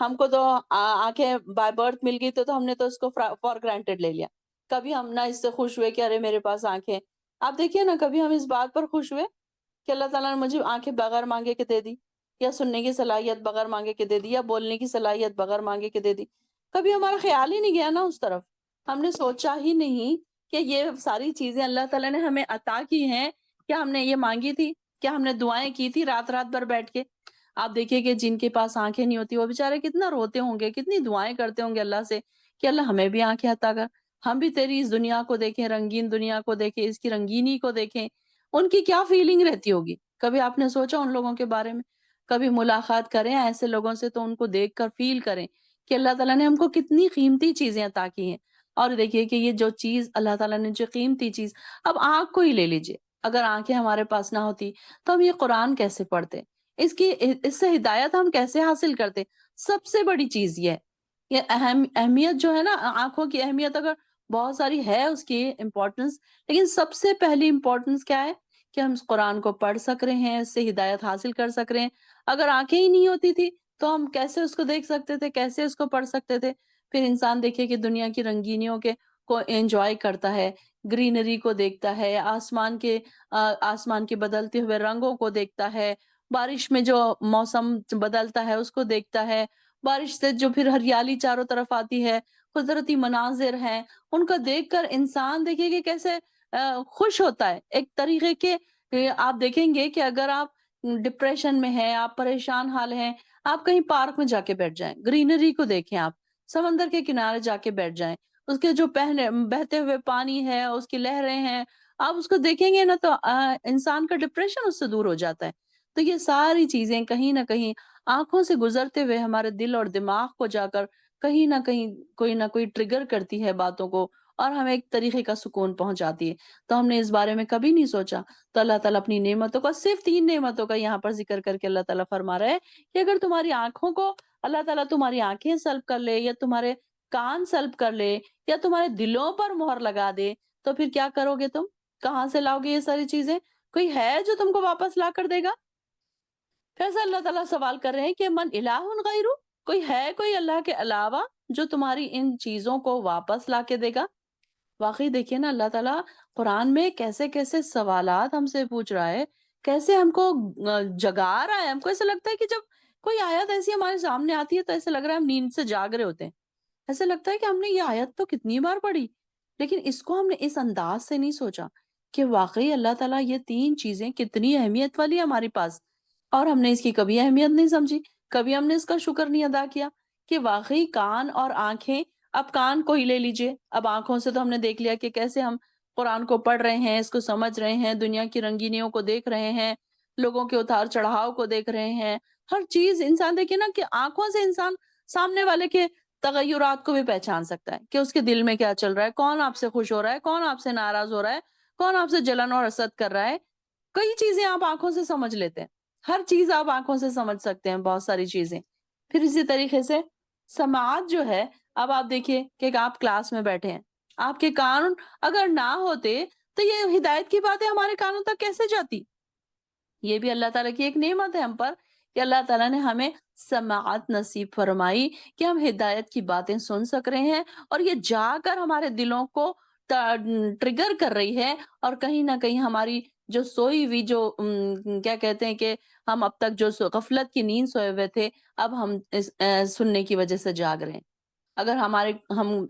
ہم کو تو آنکھیں بائی برتھ مل گئی تو ہم نے تو اس کو فار گرانٹیڈ لے لیا. کبھی ہم نہ اس سے خوش ہوئے کہ ارے میرے پاس آنکھیں. آپ دیکھیے نا کبھی ہم اس بات پر خوش ہوئے کہ اللہ تعالیٰ نے مجھے آنکھیں بغیر مانگے کے دے دی, یا سننے کی صلاحیت بغیر مانگے کے دے دی, یا بولنے کی صلاحیت بغیر مانگے کے دے دی. کبھی ہمارا خیال ہی نہیں گیا نا اس طرف, ہم نے سوچا ہی نہیں کہ یہ ساری چیزیں اللہ تعالیٰ نے ہمیں عطا کی ہیں. کیا ہم نے یہ مانگی تھی؟ کیا ہم نے دعائیں کی تھی رات رات بھر بیٹھ کے؟ آپ دیکھیے کہ جن کے پاس آنکھیں نہیں ہوتی وہ بےچارے کتنا روتے ہوں گے, کتنی دعائیں کرتے ہوں گے اللہ سے کہ اللہ ہمیں بھی آنکھیں عطا کر, ہم بھی تیری اس دنیا کو دیکھیں, رنگین دنیا کو دیکھیں, اس کی رنگینی کو دیکھیں. ان کی کیا فیلنگ رہتی ہوگی؟ کبھی آپ نے سوچا ان لوگوں کے بارے میں؟ کبھی ملاقات کریں ایسے لوگوں سے تو ان کو دیکھ کر فیل کریں کہ اللہ تعالیٰ نے ہم کو کتنی قیمتی چیزیں عطا کی ہیں. اور دیکھیے کہ یہ جو چیز اللہ تعالیٰ نے جو قیمتی چیز, اب آنکھ کو ہی لے لیجیے, اگر آنکھیں ہمارے پاس نہ ہوتی تو ہم یہ قرآن کیسے پڑھتے, اس سے ہدایت ہم کیسے حاصل کرتے؟ سب سے بڑی چیز یہ اہمیت جو ہے نا, آنکھوں کی اہمیت اگر بہت ساری ہے اس کی امپورٹنس, لیکن سب سے پہلی امپورٹنس کیا ہے کہ ہم اس قرآن کو پڑھ سک رہے ہیں, اس سے ہدایت حاصل کر سک رہے ہیں. اگر آنکھیں ہی نہیں ہوتی تھی تو ہم کیسے اس کو دیکھ سکتے تھے, کیسے اس کو پڑھ سکتے تھے؟ پھر انسان دیکھے کہ دنیا کی رنگینیوں کے کو انجوائے کرتا ہے, گرینری کو دیکھتا ہے, آسمان کے بدلتے ہوئے رنگوں کو دیکھتا ہے, بارش میں جو موسم بدلتا ہے اس کو دیکھتا ہے, بارش سے جو پھر ہریالی چاروں طرف آتی ہے, قدرتی مناظر ہیں, ان کو دیکھ کر انسان دیکھیے کہ کیسے خوش ہوتا ہے. ایک طریقے کے آپ دیکھیں گے کہ اگر آپ ڈپریشن میں ہیں, آپ پریشان حال ہیں, آپ کہیں پارک میں جا کے بیٹھ جائیں, گرینری کو دیکھیں, آپ سمندر کے کنارے جا کے بیٹھ جائیں, اس کے جو بہتے ہوئے پانی ہے, اس کی لہریں ہیں, آپ اس کو دیکھیں گے نا تو انسان کا ڈپریشن اس سے دور ہو جاتا ہے. تو یہ ساری چیزیں کہیں نہ کہیں آنکھوں سے گزرتے ہوئے ہمارے دل اور دماغ کو جا کر کہیں نہ کہیں کوئی نہ کوئی ٹریگر کرتی ہے باتوں کو, اور ہمیں ایک طریقے کا سکون پہنچاتی ہے. تو ہم نے اس بارے میں کبھی نہیں سوچا. تو اللہ تعالیٰ اپنی نعمتوں کا, صرف 3 نعمتوں کا یہاں پر ذکر کر کے اللہ تعالیٰ فرما رہا ہے کہ اگر تمہاری آنکھوں کو اللہ تعالیٰ تمہاری آنکھیں سلب کر لے, یا تمہارے کان سلب کر لے, یا تمہارے دلوں پر مہر لگا دے, تو پھر کیا کرو گے تم؟ کہاں سے لاؤ گے یہ ساری چیزیں؟ کوئی ہے جو تم کو واپس لا کر دے گا؟ پھر اللہ تعالیٰ سوال کر رہے ہیں کہ من الہ غیرو, کوئی اللہ کے علاوہ جو تمہاری ان چیزوں کو واپس لا کے دے گا؟ واقعی دیکھیے نا اللہ تعالیٰ قرآن میں کیسے کیسے سوالات ہم سے پوچھ رہا ہے, کیسے ہم کو جگا رہا ہے. ہم کو ایسا لگتا ہے کہ جب کوئی آیت ایسی ہمارے سامنے آتی ہے تو ایسا لگ رہا ہے ہم نیند سے جاگ رہے ہوتے ہیں. ایسا لگتا ہے کہ ہم نے یہ آیت تو کتنی بار پڑھی, لیکن اس کو ہم نے اس انداز سے نہیں سوچا کہ واقعی اللہ تعالیٰ یہ 3 چیزیں کتنی اہمیت والی ہے ہمارے پاس, اور ہم نے اس کی کبھی اہمیت نہیں سمجھی, کبھی ہم نے اس کا شکر نہیں ادا کیا کہ واقعی کان اور آنکھیں. اب کان کو ہی لے لیجئے, اب آنکھوں سے تو ہم نے دیکھ لیا کہ کیسے ہم قرآن کو پڑھ رہے ہیں, اس کو سمجھ رہے ہیں, دنیا کی رنگینیوں کو دیکھ رہے ہیں, لوگوں کے اتار چڑھاؤ کو دیکھ رہے ہیں, ہر چیز. انسان دیکھے نا کہ آنکھوں سے انسان سامنے والے کے تغیرات کو بھی پہچان سکتا ہے کہ اس کے دل میں کیا چل رہا ہے, کون آپ سے خوش ہو رہا ہے, کون آپ سے ناراض ہو رہا ہے, کون آپ سے جلن اور حسد کر رہا ہے. کئی چیزیں آپ آنکھوں سے سمجھ لیتے ہیں, ہر چیز آپ آنکھوں سے سمجھ سکتے ہیں, بہت ساری چیزیں. پھر اسی طریقے سے سماعت جو ہے, اب آپ دیکھیے کہ آپ کلاس میں بیٹھے ہیں, آپ کے کان اگر نہ ہوتے تو یہ ہدایت کی باتیں ہمارے کانوں تک کیسے جاتی؟ یہ بھی اللہ تعالیٰ کی ایک نعمت ہے ہم پر کہ اللہ تعالیٰ نے ہمیں سماعت نصیب فرمائی کہ ہم ہدایت کی باتیں سن سک رہے ہیں, اور یہ جا کر ہمارے دلوں کو ٹریگر کر رہی ہے, اور کہیں نہ کہیں ہماری جو سوئی ہوئی جو کیا کہتے ہیں کہ ہم اب تک جو غفلت کی نیند سوئے ہوئے تھے, اب ہم سننے کی وجہ سے جاگ رہے ہیں. اگر ہم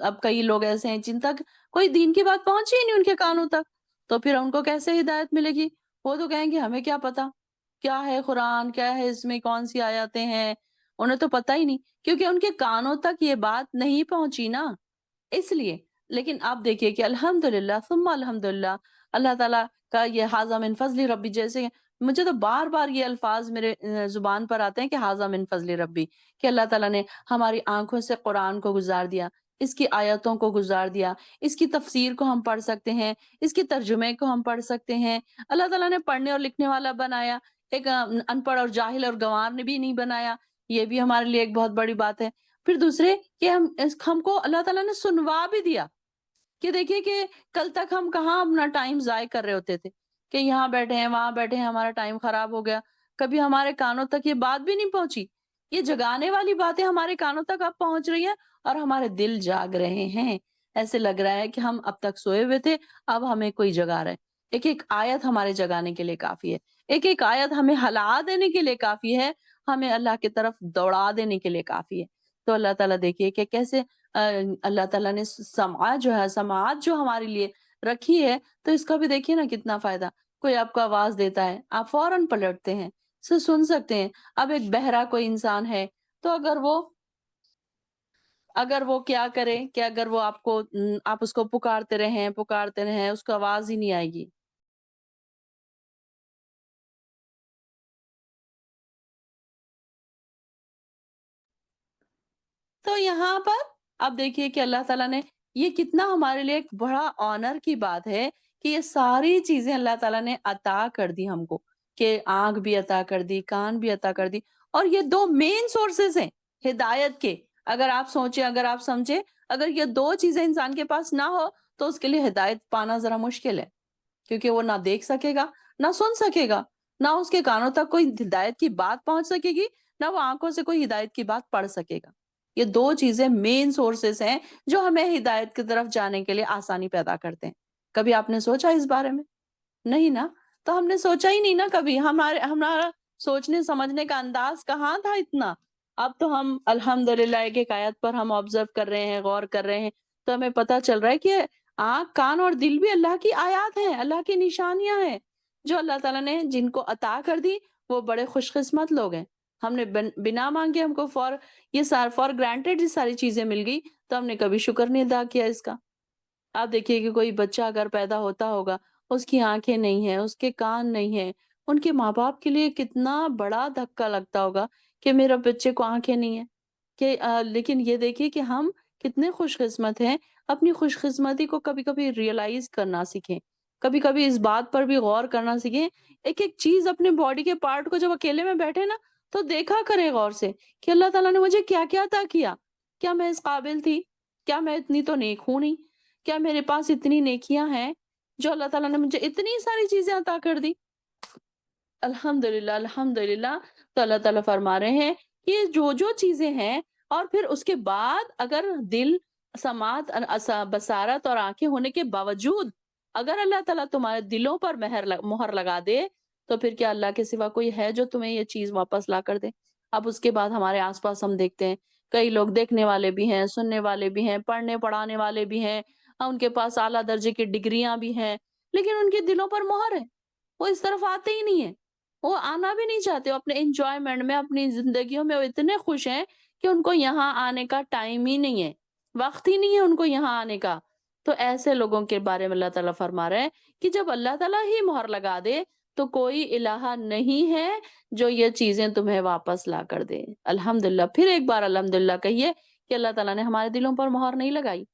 اب کئی لوگ ایسے ہیں جن تک کوئی دین کی بات پہنچی ہی نہیں ان کے کانوں تک, تو پھر ان کو کیسے ہدایت ملے گی؟ وہ تو کہیں گے ہمیں کیا پتا کیا ہے قرآن, کیا ہے اس میں, کون سی آیاتیں ہیں, انہیں تو پتہ ہی نہیں, کیونکہ ان کے کانوں تک یہ بات نہیں پہنچی نا, اس لیے. لیکن آپ دیکھیے کہ الحمدللہ ثم الحمدللہ, اللہ تعالیٰ کا یہ ھذا من فضل ربی, جیسے مجھے تو بار بار یہ الفاظ میرے زبان پر آتے ہیں کہ ھذا من فضل ربی, کہ اللہ تعالیٰ نے ہماری آنکھوں سے قرآن کو گزار دیا, اس کی آیتوں کو گزار دیا, اس کی تفسیر کو ہم پڑھ سکتے ہیں, اس کے ترجمے کو ہم پڑھ سکتے ہیں. اللہ تعالیٰ نے پڑھنے اور لکھنے والا بنایا, ایک ان پڑھ اور جاہل اور گنوار نے بھی نہیں بنایا, یہ بھی ہمارے لیے ایک بہت بڑی بات ہے. پھر دوسرے کہ ہم کو اللہ تعالیٰ نے سنوا بھی دیا, کہ دیکھیے کہ کل تک ہم کہاں اپنا ٹائم ضائع کر رہے ہوتے تھے کہ یہاں بیٹھے ہیں وہاں بیٹھے ہیں, ہمارا ٹائم خراب ہو گیا. کبھی ہمارے کانوں تک یہ بات بھی نہیں پہنچی یہ جگانے والی باتیں ہمارے کانوں تک اب پہنچ رہی ہیں اور ہمارے دل جاگ رہے ہیں۔ ایسے لگ رہا ہے کہ ہم اب تک سوئے ہوئے تھے، اب ہمیں کوئی جگا رہا ہے۔ ایک ایک آیت ہمارے جگانے کے لیے کافی ہے، ایک ایک آیت ہمیں ہلا دینے کے لیے کافی ہے، ہمیں اللہ کی طرف دوڑا دینے کے لیے کافی ہے۔ تو اللہ تعالیٰ دیکھیے کہ کیسے اللہ تعالیٰ نے سماعت جو ہمارے لیے رکھی ہے، تو اس کا بھی دیکھیے نا کتنا فائدہ۔ کوئی آپ کو آواز دیتا ہے، آپ فوراً پلٹتے ہیں، اسے سن سکتے ہیں۔ اب ایک بہرا کوئی انسان ہے، تو اگر وہ کیا کرے کہ اگر وہ آپ اس کو پکارتے رہیں، اس کو آواز ہی نہیں آئے گی۔ تو یہاں پر اب دیکھیے کہ اللہ تعالیٰ نے یہ کتنا ہمارے لیے ایک بڑا آنر کی بات ہے کہ یہ ساری چیزیں اللہ تعالیٰ نے عطا کر دی ہم کو، کہ آنکھ بھی عطا کر دی، کان بھی عطا کر دی، اور یہ دو مین سورسز ہیں ہدایت کے۔ اگر آپ سوچیں، اگر آپ سمجھیں، اگر یہ دو چیزیں انسان کے پاس نہ ہو تو اس کے لیے ہدایت پانا ذرا مشکل ہے، کیونکہ وہ نہ دیکھ سکے گا، نہ سن سکے گا، نہ اس کے کانوں تک کوئی ہدایت کی بات پہنچ سکے گی، نہ وہ آنکھوں سے کوئی ہدایت کی بات پڑھ سکے گا۔ یہ دو چیزیں مین سورسز ہیں جو ہمیں ہدایت کی طرف جانے کے لیے آسانی پیدا کرتے ہیں۔ کبھی آپ نے سوچا اس بارے میں؟ نہیں نا؟ تو ہم نے سوچا ہی نہیں نا کبھی، ہمارا سوچنے سمجھنے کا انداز کہاں تھا اتنا۔ اب تو ہم الحمدللہ ایک ایک آیت پر ہم آبزرو کر رہے ہیں، غور کر رہے ہیں، تو ہمیں پتہ چل رہا ہے کہ آنکھ، کان اور دل بھی اللہ کی آیات ہیں، اللہ کی نشانیاں ہیں، جو اللہ تعالیٰ نے جن کو عطا کر دی وہ بڑے خوش قسمت لوگ ہیں۔ ہم نے بنا مانگے ہم کو فار گرانٹیڈ یہ ساری چیزیں مل گئی، تو ہم نے کبھی شکر نہیں ادا کیا اس کا۔ آپ دیکھیے کہ کوئی بچہ اگر پیدا ہوتا ہوگا، اس کی آنکھیں نہیں ہیں، اس کے کان نہیں ہیں، ان کے ماں باپ کے لیے کتنا بڑا دھکا لگتا ہوگا کہ میرے بچے کو آنکھیں نہیں ہیں، لیکن یہ دیکھیے کہ ہم کتنے خوش قسمت ہیں، اپنی خوش قسمتی کو کبھی کبھی ریئلائز کرنا سیکھیں، کبھی کبھی اس بات پر بھی غور کرنا سیکھیں۔ ایک ایک چیز اپنے باڈی کے پارٹ کو جب اکیلے میں بیٹھے نا، تو دیکھا کریں غور سے کہ اللہ تعالیٰ نے مجھے کیا کیا عطا کیا، کیا میں اس قابل تھی، کیا میں اتنی تو نیک ہوں نہیں، کیا میرے پاس اتنی نیکیاں ہیں جو اللہ تعالیٰ نے مجھے اتنی ساری چیزیں عطا کر دی۔ الحمدللہ الحمدللہ۔ تو اللہ تعالیٰ فرما رہے ہیں کہ جو جو چیزیں ہیں، اور پھر اس کے بعد اگر دل، سماعت، بصارت اور آنکھیں ہونے کے باوجود اگر اللہ تعالیٰ تمہارے دلوں پر مہر لگا دے، تو پھر کیا اللہ کے سوا کوئی ہے جو تمہیں یہ چیز واپس لا کر دے؟ اب اس کے بعد ہمارے آس پاس ہم دیکھتے ہیں کئی لوگ دیکھنے والے بھی ہیں، سننے والے بھی ہیں، پڑھنے پڑھانے والے بھی ہیں، ان کے پاس اعلیٰ درجے کی ڈگریاں بھی ہیں، لیکن ان کے دلوں پر مہر ہے، وہ اس طرف آتے ہی نہیں ہیں، وہ آنا بھی نہیں چاہتے، وہ اپنے انجوائمنٹ میں، اپنی زندگیوں میں وہ اتنے خوش ہیں کہ ان کو یہاں آنے کا ٹائم ہی نہیں ہے، وقت ہی نہیں ہے ان کو یہاں آنے کا۔ تو ایسے لوگوں کے بارے میں اللہ تعالیٰ فرما رہے ہیں کہ جب اللہ تعالیٰ ہی مہر لگا دے تو کوئی الہ نہیں ہے جو یہ چیزیں تمہیں واپس لا کر دے۔ الحمدللہ، پھر ایک بار الحمدللہ کہیے کہ اللہ تعالیٰ نے ہمارے دلوں پر مہر نہیں لگائی۔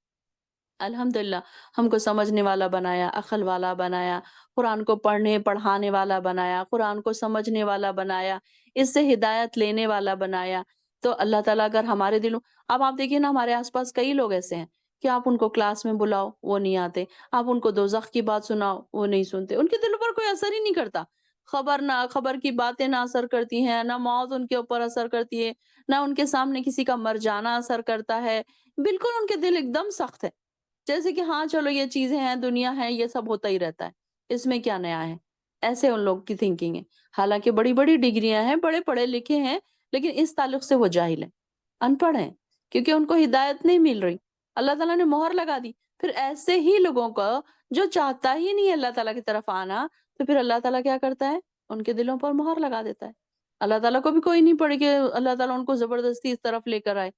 الحمدللہ ہم کو سمجھنے والا بنایا، عقل والا بنایا، قرآن کو پڑھنے پڑھانے والا بنایا، قرآن کو سمجھنے والا بنایا، اس سے ہدایت لینے والا بنایا۔ تو اللہ تعالیٰ اگر ہمارے دلوں، اب آپ دیکھیے نا ہمارے آس پاس کئی لوگ ایسے ہیں کہ آپ ان کو کلاس میں بلاؤ وہ نہیں آتے، آپ ان کو دوزخ کی بات سناؤ وہ نہیں سنتے، ان کے دلوں پر کوئی اثر ہی نہیں کرتا۔ خبر کی باتیں نہ اثر کرتی ہیں، نہ موت ان کے اوپر اثر کرتی ہے، نہ ان کے سامنے کسی کا مر جانا اثر کرتا ہے، بالکل ان کے دل ایک دم سخت ہے، جیسے کہ ہاں چلو یہ چیزیں ہیں، دنیا ہے، یہ سب ہوتا ہی رہتا ہے، اس میں کیا نیا ہے۔ ایسے ان لوگ کی تھنکنگ ہے، حالانکہ بڑی بڑی ڈگریاں ہیں، بڑے پڑھے لکھے ہیں، لیکن اس تعلق سے وہ جاہل ہیں، ان پڑھ ہیں، کیونکہ ان کو ہدایت نہیں مل رہی، اللہ تعالیٰ نے مہر لگا دی۔ پھر ایسے ہی لوگوں کو جو چاہتا ہی نہیں ہے اللہ تعالیٰ کی طرف آنا، تو پھر اللہ تعالیٰ کیا کرتا ہے؟ ان کے دلوں پر مہر لگا دیتا ہے۔ اللہ تعالیٰ کو بھی کوئی نہیں پڑے کہ اللہ تعالیٰ ان کو زبردستی اس طرف لے کر آئے۔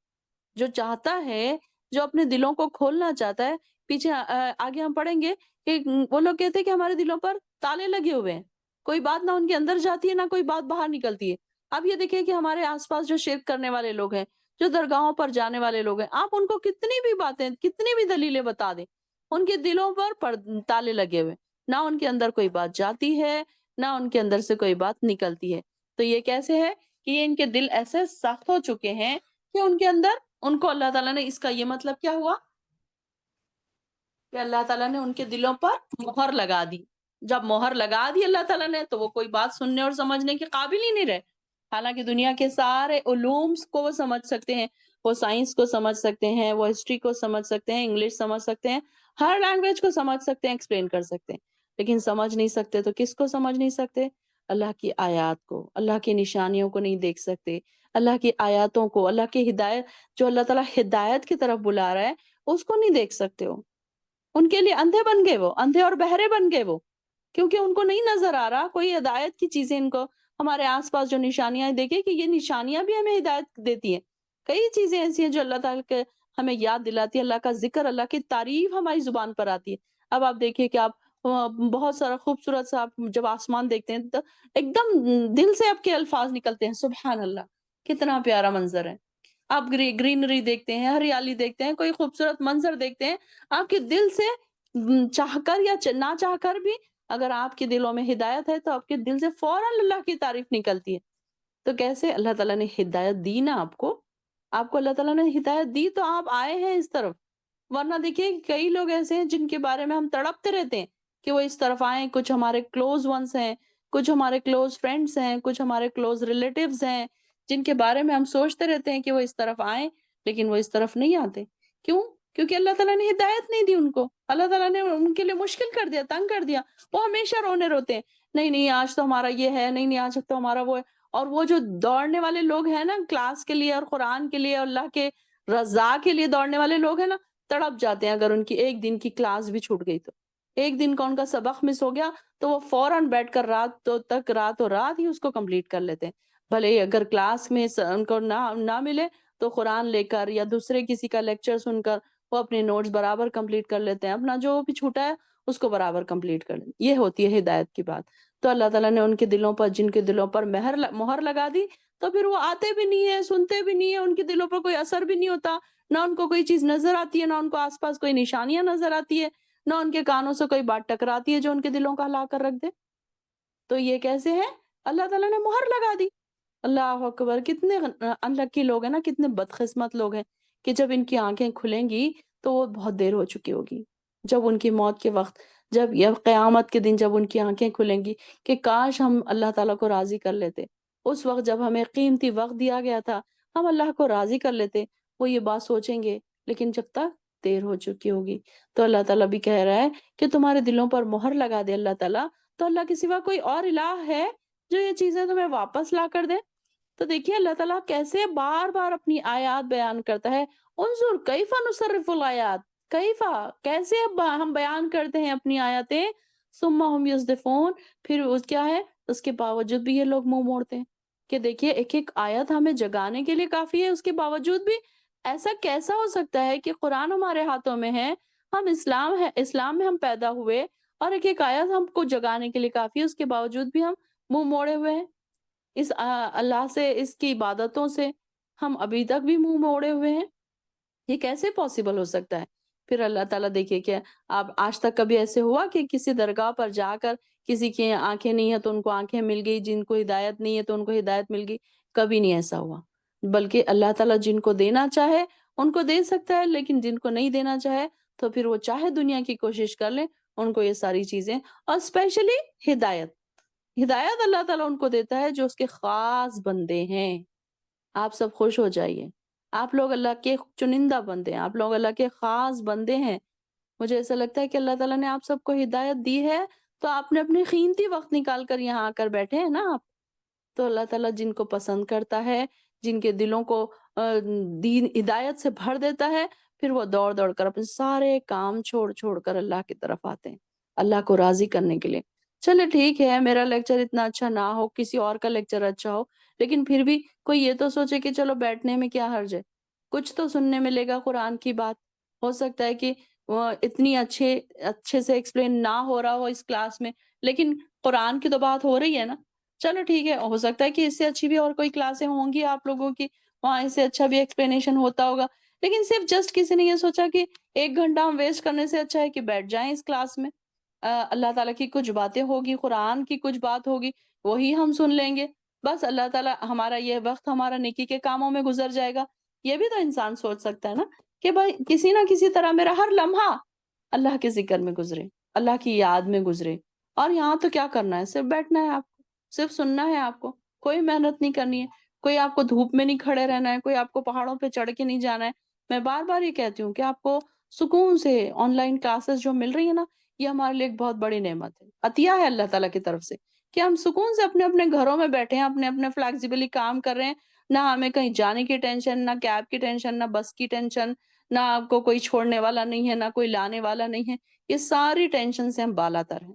جو چاہتا ہے، جو اپنے دلوں کو کھولنا چاہتا ہے، پیچھے آگے ہم پڑھیں گے کہ وہ لوگ کہتے ہیں کہ ہمارے دلوں پر تالے لگے ہوئے ہیں، کوئی بات نہ ان کے اندر جاتی ہے، نہ کوئی بات باہر نکلتی ہے۔ اب یہ دیکھیں کہ ہمارے آس پاس جو شرک کرنے والے لوگ ہیں، جو درگاہوں پر جانے والے لوگ ہیں، آپ ان کو کتنی بھی باتیں، کتنی بھی دلیلیں بتا دیں، ان کے دلوں پر تالے لگے ہوئے، نہ ان کے اندر کوئی بات جاتی ہے، نہ ان کے اندر سے کوئی بات نکلتی ہے۔ تو یہ کیسے ہے کہ یہ ان کے دل ایسے سخت ہو چکے ہیں کہ ان کے اندر، ان کو اللہ تعالیٰ نے، اس کا یہ مطلب کیا ہوا کہ اللہ تعالیٰ نے ان کے دلوں پر مہر لگا دی۔ جب مہر لگا دی اللہ تعالیٰ نے، تو وہ کوئی بات سننے اور سمجھنے کے قابل ہی نہیں رہے۔ حالانکہ دنیا کے سارے علومس کو وہ سمجھ سکتے ہیں، وہ سائنس کو سمجھ سکتے ہیں، وہ ہسٹری کو سمجھ سکتے ہیں، انگلش سمجھ سکتے ہیں، ہر لینگویج کو سمجھ سکتے ہیں، ایکسپلین کر سکتے ہیں، لیکن سمجھ نہیں سکتے تو کس کو سمجھ نہیں سکتے؟ اللہ کی آیات کو، اللہ کی نشانیوں کو نہیں دیکھ سکتے، اللہ کی آیاتوں کو، اللہ کی ہدایت، جو اللہ تعالیٰ ہدایت کی طرف بلا رہا ہے اس کو نہیں دیکھ سکتے ہو۔ ان کے لیے اندھے بن گئے، وہ اندھے اور بہرے بن گئے وہ، کیونکہ ان کو نہیں نظر آ رہا کوئی ہدایت کی چیزیں۔ ان کو ہمارے آس پاس جو نشانیاں دیکھیں کہ یہ نشانیاں بھی ہمیں ہدایت دیتی ہیں، کئی چیزیں ایسی ہیں جو اللہ تعالیٰ کے ہمیں یاد دلاتی ہے، اللہ کا ذکر، اللہ کی تعریف ہماری زبان پر آتی ہے۔ اب آپ دیکھیے کہ آپ بہت سارا خوبصورت سا آپ جب آسمان دیکھتے ہیں تو ایک دم دل سے آپ کے الفاظ نکلتے ہیں، سبحان اللہ، کتنا پیارا منظر ہے۔ آپ گرینری دیکھتے ہیں، ہریالی دیکھتے ہیں، کوئی خوبصورت منظر دیکھتے ہیں، آپ کے دل سے چاہ کر یا نہ چاہ کر بھی، اگر آپ کے دلوں میں ہدایت ہے تو آپ کے دل سے فوراً اللہ کی تعریف نکلتی ہے۔ تو کیسے اللہ تعالیٰ نے ہدایت دی نا آپ کو اللہ تعالیٰ نے ہدایت دی تو آپ آئے ہیں اس طرف، ورنہ دیکھیے کئی لوگ ایسے ہیں جن کے بارے میں ہم تڑپتے رہتے ہیں کہ وہ اس طرف آئیں، کچھ ہمارے کلوز ونس ہیں، کچھ ہمارے کلوز فرینڈس ہیں، کچھ ہمارے کلوز ریلیٹیوز ہیں، جن کے بارے میں ہم سوچتے رہتے ہیں کہ وہ اس طرف آئیں، لیکن وہ اس طرف نہیں آتے۔ کیوں؟ کیونکہ اللہ تعالیٰ نے ہدایت نہیں دی ان کو، اللہ تعالیٰ نے ان کے لیے مشکل کر دیا، تنگ کر دیا، وہ ہمیشہ رونے روتے ہیں، نہیں نہیں آج تو ہمارا یہ ہے، نہیں نہیں آج تو ہمارا وہ ہے۔ اور وہ جو دوڑنے والے لوگ ہیں نا کلاس کے لیے اور قرآن کے لیے اور اللہ کے رضا کے لیے دوڑنے والے لوگ ہیں نا، تڑپ جاتے ہیں اگر ان کی ایک دن کی کلاس بھی چھوٹ گئی تو، ایک دن کا ان کا سبق مس ہو گیا تو وہ فوراً بیٹھ کر راتوں رات ہی اس کو کمپلیٹ کر لیتے ہیں، بھلے ہی اگر کلاس میں ان کو نہ ملے تو قرآن لے کر یا دوسرے کسی کا لیکچر سن کر وہ اپنے نوٹس برابر کمپلیٹ کر لیتے ہیں، اپنا جو بھی چھوٹا ہے اس کو برابر کمپلیٹ کر لیتے ہیں۔ یہ ہوتی ہے ہدایت کی بات۔ تو اللہ تعالیٰ نے ان کے دلوں پر، جن کے دلوں پر مہر لگا دی، تو پھر وہ آتے بھی نہیں ہے، سنتے بھی نہیں ہے، ان کے دلوں پر کوئی اثر بھی نہیں ہوتا، نہ ان کو کوئی چیز نظر آتی ہے، نہ ان کو آس پاس کوئی نشانیاں نظر آتی ہے، نہ ان کے کانوں سے کوئی بات ٹکراتی ہے جو ان کے دلوں کا ہلا کر رکھ دے۔ تو یہ کیسے ہے؟ اللہ تعالیٰ نے مہر لگا دی۔ اللہ اکبر، کتنے انلکی لوگ ہیں نا، کتنے بدقسمت لوگ ہیں کہ جب ان کی آنکھیں کھلیں گی تو وہ بہت دیر ہو چکی ہوگی، جب ان کی موت کے وقت، جب یا قیامت کے دن جب ان کی آنکھیں کھلیں گی کہ کاش ہم اللہ تعالیٰ کو راضی کر لیتے، اس وقت جب ہمیں قیمتی وقت دیا گیا تھا ہم اللہ کو راضی کر لیتے، وہ یہ بات سوچیں گے، لیکن جب تک دیر ہو چکی ہوگی۔ تو اللہ تعالیٰ بھی کہہ رہا ہے کہ تمہارے دلوں پر مہر لگا دے اللہ تعالیٰ، تو اللہ کے سوا کوئی اور الہ ہے جو یہ چیزیں تمہیں واپس لا کر دے؟ تو دیکھیے اللہ تعالیٰ کیسے بار بار اپنی آیات بیان کرتا ہے، انظر کیف نصرف الآیات، کیفا، کیسے اب ہم بیان کرتے ہیں اپنی آیاتیں، ثم هم یصدفون، پھر اس کیا ہے، اس کے باوجود بھی یہ لوگ منہ موڑتے ہیں کہ دیکھیے ایک ایک آیت ہمیں جگانے کے لیے کافی ہے، اس کے باوجود بھی ایسا کیسا ہو سکتا ہے کہ قرآن ہمارے ہاتھوں میں ہے، ہم اسلام میں ہم پیدا ہوئے اور ایک ایک آیت ہم کو جگانے کے لیے کافی ہے، اس کے باوجود بھی ہم منہ موڑے ہوئے ہیں اللہ سے، اس کی عبادتوں سے ہم ابھی تک بھی منہ موڑے ہوئے ہیں۔ یہ کیسے پاسبل ہو سکتا ہے؟ پھر اللہ تعالیٰ دیکھیے کہ آپ آج تک کبھی ایسے ہوا کہ کسی درگاہ پر جا کر کسی کی آنکھیں نہیں ہیں تو ان کو آنکھیں مل گئی، جن کو ہدایت نہیں ہے تو ان کو ہدایت مل گئی؟ کبھی نہیں ایسا ہوا، بلکہ اللہ تعالیٰ جن کو دینا چاہے ان کو دے سکتا ہے، لیکن جن کو نہیں دینا چاہے تو پھر وہ چاہے دنیا کی کوشش کر لیں، ان کو یہ ساری چیزیں، اور اسپیشلی ہدایت، ہدایت اللہ تعالیٰ ان کو دیتا ہے جو اس کے خاص بندے ہیں۔ آپ سب خوش ہو جائیے، آپ لوگ اللہ کے چنندہ بندے ہیں، آپ لوگ اللہ کے خاص بندے ہیں۔ مجھے ایسا لگتا ہے کہ اللہ تعالیٰ نے آپ سب کو ہدایت دی ہے تو آپ نے اپنے قیمتی وقت نکال کر یہاں آ کر بیٹھے ہیں نا آپ۔ تو اللہ تعالیٰ جن کو پسند کرتا ہے، جن کے دلوں کو دین ہدایت سے بھر دیتا ہے، پھر وہ دوڑ دوڑ کر اپنے سارے کام چھوڑ چھوڑ کر اللہ کی طرف آتے ہیں، اللہ کو راضی کرنے کے لیے۔ چلے ٹھیک ہے، میرا لیکچر اتنا اچھا نہ ہو، کسی اور کا لیکچر اچھا ہو، لیکن پھر بھی کوئی یہ تو سوچے کہ چلو بیٹھنے میں کیا حرج ہے، کچھ تو سننے ملے گا قرآن کی بات۔ ہو سکتا ہے کہ وہ اتنی اچھے سے ایکسپلین نہ ہو رہا ہو اس کلاس میں، لیکن قرآن کی تو بات ہو رہی ہے نا۔ چلو ٹھیک ہے، ہو سکتا ہے کہ اس سے اچھی بھی اور کوئی کلاسیں ہوں گی آپ لوگوں کی، وہاں اس سے اچھا بھی ایکسپلینیشن ہوتا ہوگا، لیکن صرف جسٹ کسی نے یہ سوچا کہ ایک گھنٹہ ہم ویسٹ کرنے سے اچھا ہے کہ بیٹھ جائیں اس کلاس میں، اللہ تعالیٰ کی کچھ باتیں ہوگی، قرآن کی کچھ بات ہوگی، وہی ہم سن لیں گے، بس اللہ تعالیٰ ہمارا یہ وقت ہمارا نیکی کے کاموں میں گزر جائے گا۔ یہ بھی تو انسان سوچ سکتا ہے نا کہ بھائی کسی نہ کسی طرح میرا ہر لمحہ اللہ کے ذکر میں گزرے، اللہ کی یاد میں گزرے، اور یہاں تو کیا کرنا ہے، صرف بیٹھنا ہے آپ کو، صرف سننا ہے آپ کو۔ کوئی محنت نہیں کرنی ہے، کوئی آپ کو دھوپ میں نہیں کھڑے رہنا ہے، کوئی آپ کو پہاڑوں پہ چڑھ کے نہیں جانا ہے۔ میں بار-بار یہ کہتی ہوں کہ آپ کو سکون سے آن لائن کلاسز جو مل رہی ہیں نا، یہ ہمارے لیے ایک بہت بڑی نعمت ہے، عطیہ ہے اللہ تعالیٰ کی طرف سے، کہ ہم سکون سے اپنے گھروں میں بیٹھے ہیں، اپنے فلیکسیبلی کام کر رہے ہیں، نہ ہمیں کہیں جانے کی ٹینشن، نہ کیب کی ٹینشن، نہ بس کی ٹینشن، نہ آپ کو کوئی چھوڑنے والا نہیں ہے، نہ کوئی لانے والا نہیں ہے، یہ ساری ٹینشن سے ہم بالاتر ہیں۔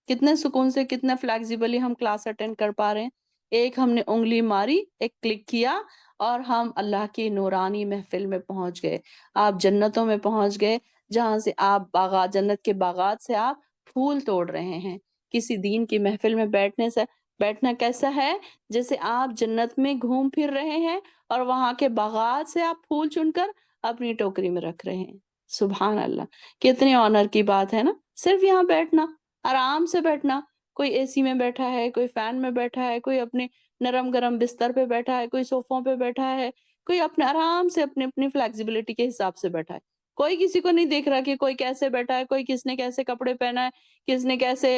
کتنے سکون سے، کتنے فلیکسیبلی ہم کلاس اٹینڈ کر پا رہے ہیں۔ ایک ہم نے انگلی ماری، ایک کلک کیا اور ہم اللہ کی نورانی محفل میں پہنچ گئے۔ آپ جنتوں میں پہنچ گئے، جہاں سے آپ باغات، جنت کے باغات سے آپ پھول توڑ رہے ہیں۔ کسی دین کی محفل میں بیٹھنا کیسا ہے؟ جیسے آپ جنت میں گھوم پھر رہے ہیں اور وہاں کے باغات سے آپ پھول چن کر اپنی ٹوکری میں رکھ رہے ہیں۔ سبحان اللہ، کتنے آنر کی بات ہے نا، صرف یہاں بیٹھنا، آرام سے بیٹھنا۔ کوئی اے سی میں بیٹھا ہے، کوئی فین میں بیٹھا ہے، کوئی اپنے نرم گرم بستر پہ بیٹھا ہے، کوئی صوفوں پہ بیٹھا ہے، کوئی اپنے آرام سے اپنی فلیکسیبلٹی کے حساب سے بیٹھا ہے۔ کوئی کسی کو نہیں دیکھ رہا کہ کوئی کیسے بیٹھا ہے، کوئی کس نے کیسے کپڑے پہنا ہے، کس نے کیسے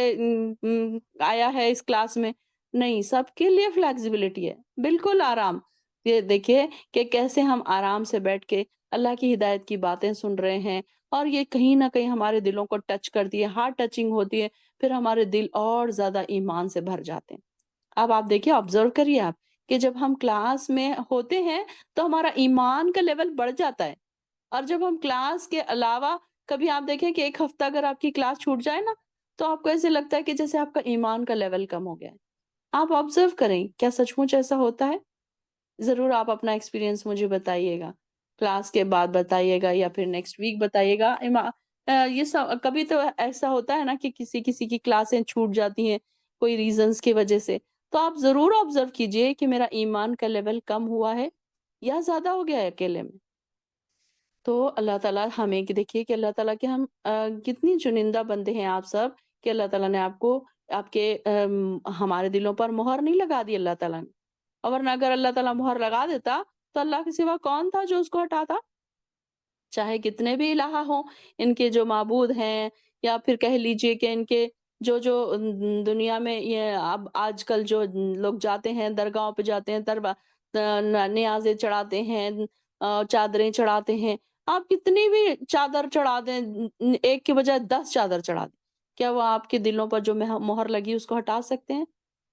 آیا ہے اس کلاس میں۔ نہیں، سب کے لیے فلیکسیبلٹی ہے، بالکل آرام۔ یہ دیکھیے کہ کیسے ہم آرام سے بیٹھ کے اللہ کی ہدایت کی باتیں سن رہے ہیں، اور یہ کہیں نہ کہیں ہمارے دلوں کو ٹچ کرتی ہے، ہارٹ ٹچنگ ہوتی ہے، پھر ہمارے دل اور زیادہ ایمان سے بھر جاتے ہیں۔ اب آپ دیکھیے، آبزرو کریے آپ کہ جب ہم کلاس میں ہوتے ہیں تو ہمارا ایمان کا لیول بڑھ جاتا ہے، اور جب ہم کلاس کے علاوہ کبھی آپ دیکھیں کہ ایک ہفتہ اگر آپ کی کلاس چھوٹ جائے نا، تو آپ کو ایسے لگتا ہے کہ جیسے آپ کا ایمان کا لیول کم ہو گیا ہے۔ آپ آبزرو کریں، کیا سچ مچ ایسا ہوتا ہے؟ ضرور آپ اپنا ایکسپیرینس مجھے بتائیے گا، کلاس کے بعد بتائیے گا یا پھر نیکسٹ ویک بتائیے گا۔ یہ سب کبھی تو ایسا ہوتا ہے نا کہ کسی کی کلاسیں چھوٹ جاتی ہیں کوئی ریزنز کی وجہ سے، تو آپ ضرور آبزرو کیجئے کہ میرا ایمان کا لیول کم ہوا ہے یا زیادہ ہو گیا ہے اکیلے میں۔ تو اللہ تعالیٰ ہمیں کہ دیکھیے کہ اللہ تعالیٰ کے ہم کتنی چنندہ بندے ہیں آپ سب، کہ اللہ تعالیٰ نے آپ کو، آپ کے ہمارے دلوں پر مہر نہیں لگا دی اللہ تعالیٰ نے، اور ورنہ اگر اللہ تعالیٰ مہر لگا دیتا تو اللہ کے سوا کون تھا جو اس کو ہٹاتا؟ چاہے کتنے بھی الہ ہوں، ان کے جو معبود ہیں، یا پھر کہہ لیجئے کہ ان کے جو دنیا میں یہ اب آج کل جو لوگ جاتے ہیں درگاہوں پہ جاتے ہیں، نیازیں چڑھاتے ہیں، چادریں چڑھاتے ہیں، آپ کتنی بھی چادر چڑھا دیں، ایک کے بجائے 10 چادر چڑھا دیں، کیا وہ آپ کے دلوں پر جو مہر لگی اس کو ہٹا سکتے ہیں؟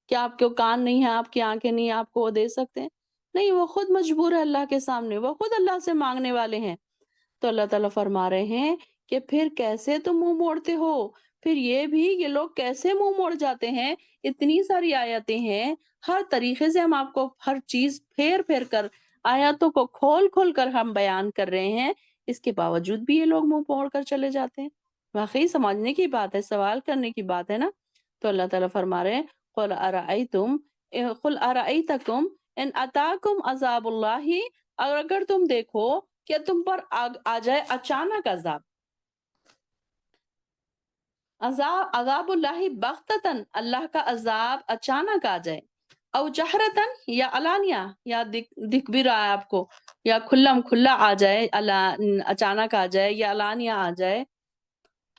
کیا آپ کے کان نہیں ہیں، آپ کی آنکھیں نہیں ہیں، آپ کو وہ دے سکتے ہیں؟ نہیں، وہ خود مجبور ہے اللہ کے سامنے، وہ خود اللہ سے مانگنے والے ہیں۔ تو اللہ تعالیٰ فرما رہے ہیں کہ پھر کیسے تم منہ موڑتے ہو؟ پھر یہ لوگ کیسے منہ موڑ جاتے ہیں؟ اتنی ساری آیتیں ہیں، ہر طریقے سے ہم آپ کو ہر چیز پھیر پھیر کر، آیاتوں کو کھول کھول کر ہم بیان کر رہے ہیں، اس کے باوجود بھی یہ لوگ منہ موڑ کر چلے جاتے ہیں۔ واقعی سمجھنے کی بات ہے، سوال کرنے کی بات ہے نا۔ تو اللہ تعالیٰ فرما رہے ہیں، قُلْ أَرَأَيْتُمْ قُلْ أَرَأَيْتَكُمْ إِنْ أَتَاكُمْ عَذَابُ اللَّهِ، اور اگر تم دیکھو کہ تم پر آ جائے اچانک عذاب، عذاب اللہ بغتتاً، اللہ کا عذاب اچانک آ جائے، او جہرتاً، یا علانیہ، یا دکھ بھی رہا ہے آپ کو، یا کھلم کھلا آ جائے، اچانک آ جائے یا علانیہ آ جائے،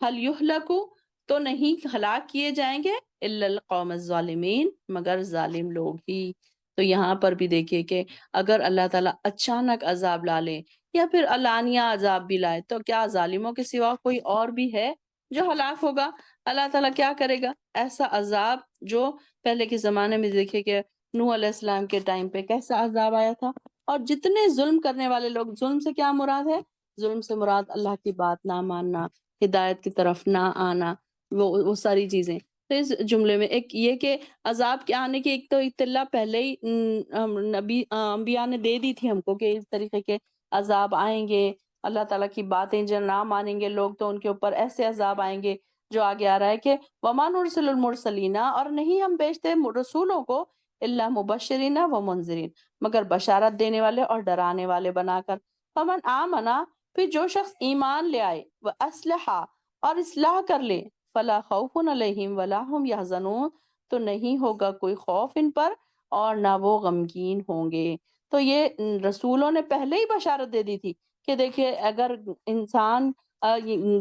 حل یہلکو، تو نہیں ہلاک کیے جائیں گے، الا القوم الظالمین، مگر ظالم لوگ ہی۔ تو یہاں پر بھی دیکھیے کہ اگر اللہ تعالیٰ اچانک عذاب لا لے یا پھر علانیہ عذاب بھی لائے، تو کیا ظالموں کے سوا کوئی اور بھی ہے جو ہلاک ہوگا؟ اللہ تعالیٰ کیا کرے گا؟ ایسا عذاب جو پہلے کے زمانے میں دیکھیے کہ نوح علیہ السلام کے ٹائم پہ کیسا عذاب آیا تھا، اور جتنے ظلم کرنے والے لوگ، ظلم سے کیا مراد ہے؟ ظلم سے مراد اللہ کی بات نہ ماننا، ہدایت کی طرف نہ آنا، وہ ساری چیزیں۔ تو اس جملے میں ایک یہ کہ عذاب کے آنے کی ایک تو اطلاع پہلے ہی انبیاء نے دے دی تھی ہم کو کہ اس طریقے کے عذاب آئیں گے، اللہ تعالیٰ کی باتیں جو نہ مانیں گے لوگ تو ان کے اوپر ایسے عذاب آئیں گے۔ جو آگے آ رہا ہے کہ وَمَا نُرْسِلُ الْمُرْسَلِينَ، اور نہیں ہم بھیجتے رسولوں کو إِلَّا مُبَشِّرِينَ وَمُنذِرِينَ، مگر بشارت دینے والے اور ڈرانے والے بنا کر۔ فَمَنْ آمَنَ، پھر جو شخص ایمان لے آئے، وَأَصْلَحَ، اور اصلاح کر لے، فَلَا خَوْفٌ عَلَيْهِمْ وَلَا هُمْ يَحْزَنُونَ، تو نہیں ہوگا کوئی خوف ان پر اور نہ وہ غمگین ہوں گے۔ تو یہ رسولوں نے پہلے ہی بشارت دے دی تھی کہ دیکھیے اگر انسان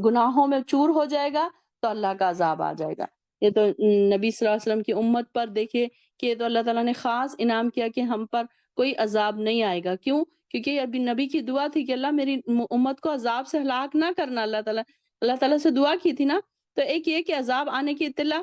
گناہوں میں چور ہو جائے گا تو اللہ کا عذاب آ جائے گا، یہ تو نبی صلی اللہ علیہ وسلم کی امت پر دیکھیے کہ تو اللہ تعالیٰ نے خاص انعام کیا کہ ہم پر کوئی عذاب نہیں آئے گا. کیوں؟ کیونکہ ابھی نبی کی دعا تھی کہ اللہ میری امت کو عذاب سے ہلاک نہ کرنا. اللہ تعالیٰ سے دعا کی تھی نا. تو ایک یہ کہ عذاب آنے کی اطلاع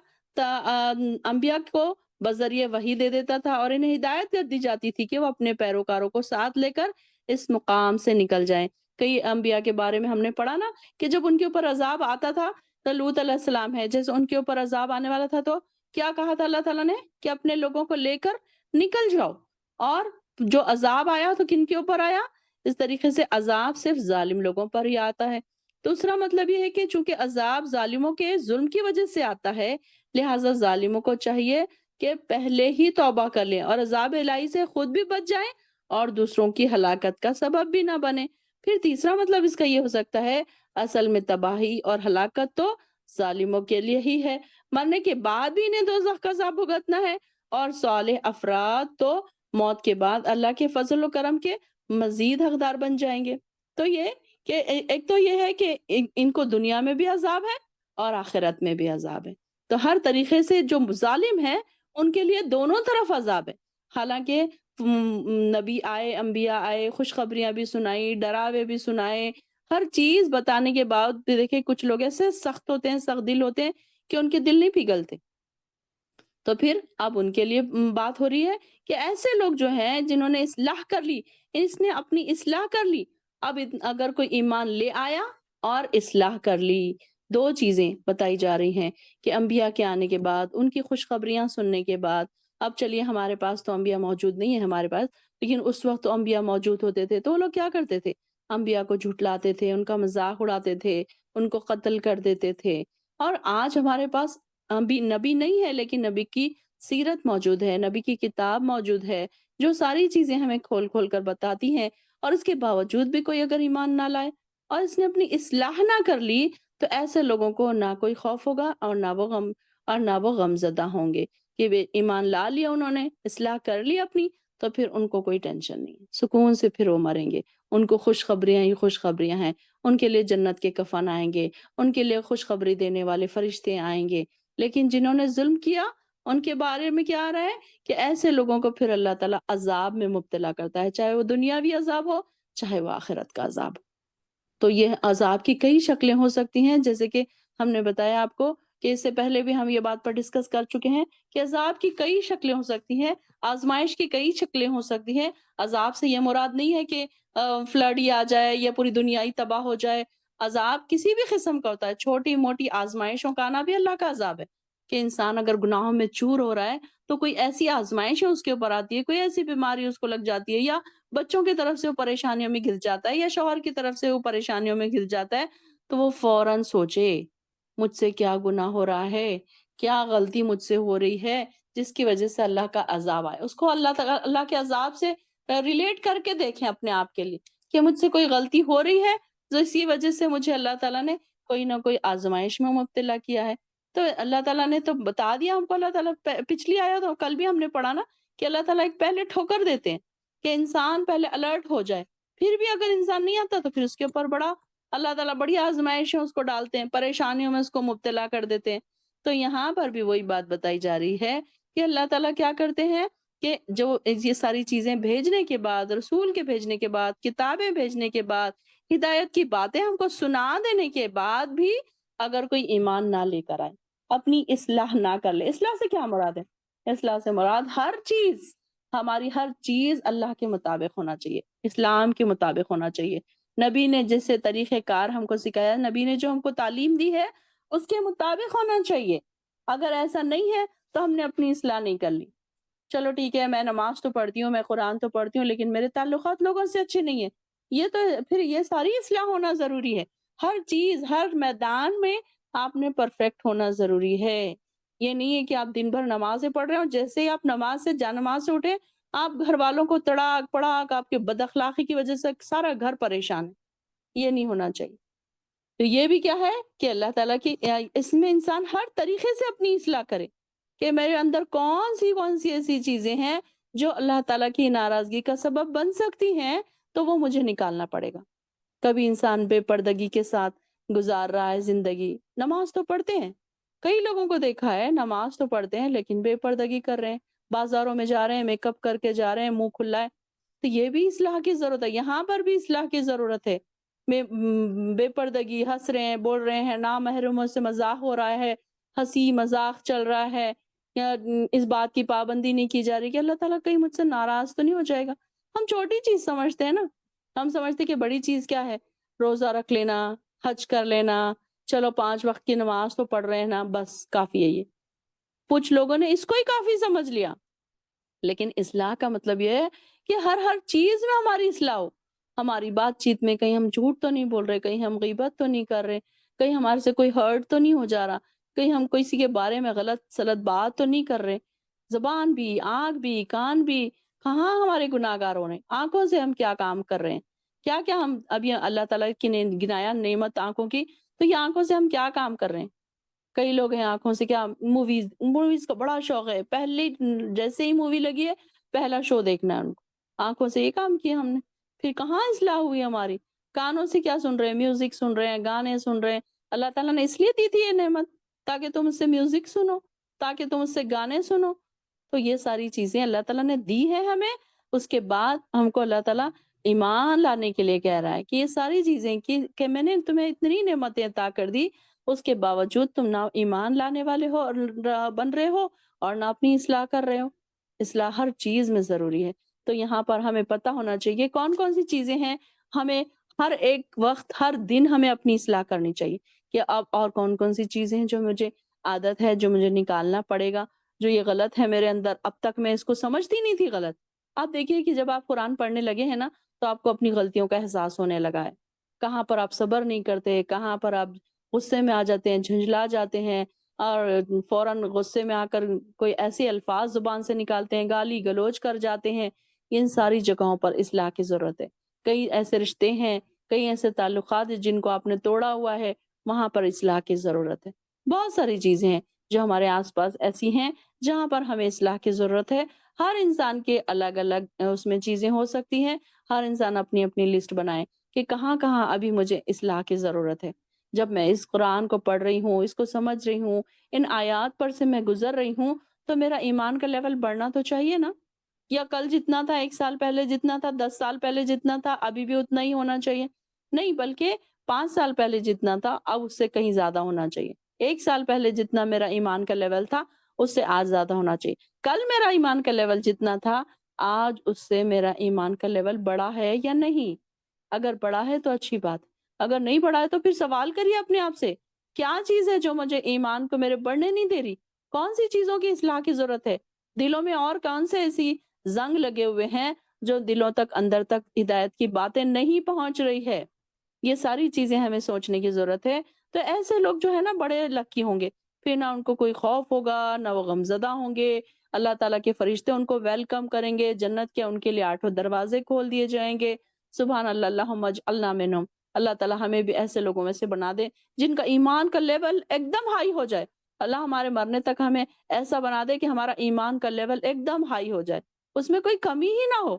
انبیاء کو بذریعہ وحی دے دیتا تھا اور انہیں ہدایت کر دی جاتی تھی کہ وہ اپنے پیروکاروں کو ساتھ لے کر اس مقام سے نکل جائیں. کئی انبیاء کے بارے میں ہم نے پڑھا نا کہ جب ان کے اوپر عذاب آتا تھا، تو لوط علیہ السلام ہے، جیسے ان کے اوپر عذاب آنے والا تھا تو کیا کہا تھا اللہ تعالیٰ نے کہ اپنے لوگوں کو لے کر نکل جاؤ. اور جو عذاب آیا تو کن کے اوپر آیا؟ اس طریقے سے عذاب صرف ظالم لوگوں پر ہی آتا ہے. دوسرا مطلب یہ ہے کہ چونکہ عذاب ظالموں کے ظلم کی وجہ سے آتا ہے، لہٰذا ظالموں کو چاہیے کہ پہلے ہی توبہ کر لیں اور عذاب الہی سے خود بھی بچ جائیں اور دوسروں کی ہلاکت کا سبب بھی نہ بنے. پھر تیسرا مطلب اس کا یہ ہو سکتا ہے اصل میں تباہی اور ہلاکت تو ظالموں کے لیے ہی ہے، مرنے کے بعد بھی انہیں دوزخ کا عذاب بھگتنا ہے، اور صالح افراد تو موت کے بعد اللہ کے فضل و کرم کے مزید حقدار بن جائیں گے. تو یہ کہ ایک تو یہ ہے کہ ان کو دنیا میں بھی عذاب ہے اور آخرت میں بھی عذاب ہے. تو ہر طریقے سے جو ظالم ہے ان کے لیے دونوں طرف عذاب ہے. حالانکہ نبی آئے، انبیاء آئے، خوشخبریاں بھی سنائی، ڈراوے بھی سنائے، ہر چیز بتانے کے بعد بھی دیکھیں کچھ لوگ ایسے سخت ہوتے ہیں، سخت دل ہوتے ہیں کہ ان کے دل نہیں پگھلتے. تو پھر اب ان کے لیے بات ہو رہی ہے کہ ایسے لوگ جو ہیں جنہوں نے اصلاح کر لی، اس نے اپنی اصلاح کر لی، اب اگر کوئی ایمان لے آیا اور اصلاح کر لی، دو چیزیں بتائی جا رہی ہیں کہ انبیاء کے آنے کے بعد، ان کی خوشخبریاں سننے کے بعد. اب چلیے ہمارے پاس تو انبیاء موجود نہیں ہے ہمارے پاس، لیکن اس وقت تو انبیاء موجود ہوتے تھے. تو وہ لوگ کیا کرتے تھے؟ انبیاء کو جھٹلاتے تھے، ان کا مذاق اڑاتے تھے، ان کو قتل کر دیتے تھے. اور آج ہمارے پاس نبی نہیں ہے لیکن نبی کی سیرت موجود ہے، نبی کی کتاب موجود ہے جو ساری چیزیں ہمیں کھول کھول کر بتاتی ہیں. اور اس کے باوجود بھی کوئی اگر ایمان نہ لائے اور اس نے اپنی اصلاح نہ کر لی، تو ایسے لوگوں کو نہ کوئی خوف ہوگا اور نہ وہ غم زدہ ہوں گے کہ ایمان لا لیا، انہوں نے اصلاح کر لی اپنی، تو پھر ان کو کوئی ٹینشن نہیں، سکون سے پھر وہ مریں گے. ان کو خوشخبریاں ہی خوشخبریاں ہیں، ان کے لیے جنت کے کفن آئیں گے، ان کے لیے خوشخبری دینے والے فرشتے آئیں گے. لیکن جنہوں نے ظلم کیا ان کے بارے میں کیا آ رہا ہے کہ ایسے لوگوں کو پھر اللہ تعالیٰ عذاب میں مبتلا کرتا ہے، چاہے وہ دنیاوی عذاب ہو چاہے وہ آخرت کا عذاب ہو. تو یہ عذاب کی کئی شکلیں ہو سکتی ہیں، جیسے کہ ہم نے بتایا آپ کو کہ اس سے پہلے بھی ہم یہ بات پر ڈسکس کر چکے ہیں کہ عذاب کی کئی شکلیں ہو سکتی ہیں، آزمائش کی کئی شکلیں ہو سکتی ہیں. عذاب سے یہ مراد نہیں ہے کہ فلڈ ہی آ جائے یا پوری دنیا ہی تباہ ہو جائے. عذاب کسی بھی قسم کا ہوتا ہے، چھوٹی موٹی آزمائشوں کا آنا بھی اللہ کا عذاب ہے. کہ انسان اگر گناہوں میں چور ہو رہا ہے تو کوئی ایسی آزمائش اس کے اوپر آتی ہے، کوئی ایسی بیماری اس کو لگ جاتی ہے، یا بچوں کی طرف سے وہ پریشانیوں میں گر جاتا ہے، یا شوہر کی طرف سے وہ پریشانیوں میں گر جاتا ہے، تو وہ فوراً سوچے مجھ سے کیا گناہ ہو رہا ہے، کیا غلطی مجھ سے ہو رہی ہے جس کی وجہ سے اللہ کا عذاب آئے. اس کو اللہ کے عذاب سے ریلیٹ کر کے دیکھیں اپنے آپ کے لیے کہ مجھ سے کوئی غلطی ہو رہی ہے جو اسی وجہ سے مجھے اللہ تعالیٰ نے کوئی نہ کوئی آزمائش میں مبتلا کیا ہے. تو اللہ تعالیٰ نے تو بتا دیا ہم کو. اللہ تعالیٰ پچھلی آیت تو کل بھی ہم نے پڑھا نا کہ اللہ تعالیٰ ایک پہلے ٹھوکر دیتے ہیں کہ انسان پہلے الرٹ ہو جائے، پھر بھی اگر انسان نہیں آتا تو پھر اس کے اوپر اللہ تعالیٰ بڑی آزمائشیں اس کو ڈالتے ہیں، پریشانیوں میں اس کو مبتلا کر دیتے ہیں. تو یہاں پر بھی وہی بات بتائی جا رہی ہے کہ اللہ تعالیٰ کیا کرتے ہیں کہ جو یہ ساری چیزیں بھیجنے کے بعد، رسول کے بھیجنے کے بعد، کتابیں بھیجنے کے بعد، ہدایت کی باتیں ہم کو سنا دینے کے بعد بھی اگر کوئی ایمان نہ لے کر آئے، اپنی اصلاح نہ کر لے. اصلاح سے کیا مراد ہے؟ اصلاح سے مراد ہماری ہر چیز اللہ کے مطابق ہونا چاہیے، اسلام کے مطابق ہونا چاہیے. نبی نے جیسے طریقہ کار ہم کو سکھایا، نبی نے جو ہم کو تعلیم دی ہے اس کے مطابق ہونا چاہیے. اگر ایسا نہیں ہے تو ہم نے اپنی اصلاح نہیں کر لی. چلو ٹھیک ہے، میں نماز تو پڑھتی ہوں، میں قرآن تو پڑھتی ہوں، لیکن میرے تعلقات لوگوں سے اچھے نہیں ہیں، یہ تو پھر یہ ساری اصلاح ہونا ضروری ہے. ہر چیز، ہر میدان میں آپ نے پرفیکٹ ہونا ضروری ہے. یہ نہیں ہے کہ آپ دن بھر نمازیں پڑھ رہے ہو، جیسے ہی آپ نماز سے اٹھے آپ گھر والوں کو تڑاک پڑاک، آپ کے بد اخلاقی کی وجہ سے سارا گھر پریشان ہے. یہ نہیں ہونا چاہیے. تو یہ بھی کیا ہے کہ اللہ تعالیٰ کی اس میں انسان ہر طریقے سے اپنی اصلاح کرے کہ میرے اندر کون سی ایسی چیزیں ہیں جو اللہ تعالیٰ کی ناراضگی کا سبب بن سکتی ہیں، تو وہ مجھے نکالنا پڑے گا. کبھی انسان بے پردگی کے ساتھ گزار رہا ہے زندگی، نماز تو پڑھتے ہیں کئی لوگوں کو دیکھا ہے نماز تو پڑھتے ہیں لیکن بے پردگی کر رہے ہیں، بازاروں میں جا رہے ہیں میک اپ کر کے جا رہے ہیں منہ کھلا ہے، تو یہ بھی اصلاح کی ضرورت ہے، یہاں پر بھی اصلاح کی ضرورت ہے۔ بے پردگی، ہنس رہے ہیں، بول رہے ہیں، نامحرموں سے مذاق ہو رہا ہے، ہنسی مذاق چل رہا ہے، یا اس بات کی پابندی نہیں کی جا رہی کہ اللہ تعالیٰ کہیں مجھ سے ناراض تو نہیں ہو جائے گا۔ ہم چھوٹی چیز سمجھتے ہیں نا، ہم سمجھتے کہ بڑی چیز کیا ہے، روزہ رکھ لینا، حج کر لینا، چلو 5 وقت کی نماز تو پڑھ رہے ہیں نا، بس کافی ہے یہ۔ کچھ لوگوں نے اس کو ہی کافی سمجھ لیا، لیکن اصلاح کا مطلب یہ ہے کہ ہر چیز میں ہماری اصلاح ہو، ہماری بات چیت میں کہیں ہم جھوٹ تو نہیں بول رہے، کہیں ہم غیبت تو نہیں کر رہے، کہیں ہمارے سے کوئی ہرٹ تو نہیں ہو جا رہا، کہیں ہم کسی کے بارے میں غلط سلط بات تو نہیں کر رہے۔ زبان بھی، آنکھ بھی، کان بھی، کہاں ہمارے گناہگار ہو رہے ہیں، آنکھوں سے ہم کیا کام کر رہے ہیں، کیا کیا ہم ابھی اللہ تعالیٰ کی نے گنایا نعمت آنکھوں کی، تو یہ آنکھوں سے ہم کیا کام کر رہے ہیں۔ کئی لوگ ہیں آنکھوں سے کیا، موویز کا بڑا شوق ہے، پہلے جیسے ہی مووی لگی ہے پہلا شو دیکھنا ہے ان کو، آنکھوں سے یہ کام کیا ہم نے، پھر کہاں اصلاح ہوئی ہماری۔ کانوں سے کیا سن رہے ہیں، میوزک سن رہے ہیں، گانے سن رہے ہیں۔ اللہ تعالیٰ نے اس لیے دی تھی یہ نعمت تاکہ تم اس سے میوزک سنو، تاکہ تم اس سے گانے سنو۔ تو یہ ساری چیزیں اللہ تعالیٰ نے دی ہے ہمیں، اس کے بعد ہم کو اللہ تعالیٰ ایمان لانے کے لیے کہہ رہا ہے کہ یہ ساری چیزیں کہ میں نے تمہیں اتنی نعمتیں عطا کر دی، اس کے باوجود تم نہ ایمان لانے والے ہو اور بن رہے ہو، اور نہ اپنی اصلاح کر رہے ہو۔ اصلاح ہر چیز میں ضروری ہے۔ تو یہاں پر ہمیں پتہ ہونا چاہیے کون کون سی چیزیں ہیں، ہمیں ہر ایک وقت ہر دن ہمیں اپنی اصلاح کرنی چاہیے کہ اب اور کون کون سی چیزیں ہیں جو مجھے عادت ہے، جو مجھے نکالنا پڑے گا، جو یہ غلط ہے میرے اندر، اب تک میں اس کو سمجھتی نہیں تھی غلط۔ آپ دیکھیے کہ جب آپ قرآن پڑھنے لگے ہیں نا تو آپ کو اپنی غلطیوں کا احساس ہونے لگا ہے، کہاں پر آپ صبر نہیں کرتے، کہاں پر آپ غصے میں آ جاتے ہیں، جھنجلا جاتے ہیں، اور فوراً غصے میں آ کر کوئی ایسے الفاظ زبان سے نکالتے ہیں، گالی گلوچ کر جاتے ہیں۔ ان ساری جگہوں پر اصلاح کی ضرورت ہے۔ کئی ایسے رشتے ہیں، کئی ایسے تعلقات ہیں جن کو آپ نے توڑا ہوا ہے، وہاں پر اصلاح کی ضرورت ہے۔ بہت ساری چیزیں ہیں جو ہمارے آس پاس ایسی ہیں جہاں پر ہمیں اصلاح کی ضرورت ہے۔ ہر انسان کے الگ الگ اس میں چیزیں ہو سکتی ہیں، ہر انسان اپنی اپنی لسٹ بنائے کہ کہاں کہاں ابھی مجھے اصلاح کی ضرورت ہے۔ جب میں اس قرآن کو پڑھ رہی ہوں، اس کو سمجھ رہی ہوں، ان آیات پر سے میں گزر رہی ہوں، تو میرا ایمان کا لیول بڑھنا تو چاہیے نا؟ یا کل جتنا تھا، 1 سال پہلے جتنا تھا، 10 سال پہلے جتنا تھا، ابھی بھی اتنا ہی ہونا چاہیے؟ نہیں، بلکہ 5 سال پہلے جتنا تھا اب اس سے کہیں زیادہ ہونا چاہیے۔ 1 سال پہلے جتنا میرا ایمان کا لیول تھا اس سے آج زیادہ ہونا چاہیے۔ کل میرا ایمان کا لیول جتنا تھا آج اس سے میرا ایمان کا لیول بڑا ہے یا نہیں؟ اگر بڑا ہے تو اچھی بات، اگر نہیں بڑھا ہے تو پھر سوال کریے اپنے آپ سے، کیا چیز ہے جو مجھے ایمان کو میرے بڑھنے نہیں دے رہی؟ کون سی چیزوں کی اصلاح کی ضرورت ہے؟ دلوں میں اور کون سے ایسی زنگ لگے ہوئے ہیں جو دلوں تک، اندر تک ہدایت کی باتیں نہیں پہنچ رہی ہے؟ یہ ساری چیزیں ہمیں سوچنے کی ضرورت ہے۔ تو ایسے لوگ جو ہے نا بڑے لکی ہوں گے، پھر نہ ان کو کوئی خوف ہوگا، نہ وہ غمزدہ ہوں گے۔ اللہ تعالیٰ کے فرشتے ان کو ویلکم کریں گے، جنت کے ان کے لیے 8 دروازے کھول دیے جائیں گے۔ سبحان اللہ، اللہم اجعلنا منہم۔ اللہ تعالیٰ ہمیں بھی ایسے لوگوں میں سے بنا دے جن کا ایمان کا لیول ایک دم ہائی ہو جائے۔ اللہ ہمارے مرنے تک ہمیں ایسا بنا دے کہ ہمارا ایمان کا لیول ایک دم ہائی ہو جائے، اس میں کوئی کمی ہی نہ ہو،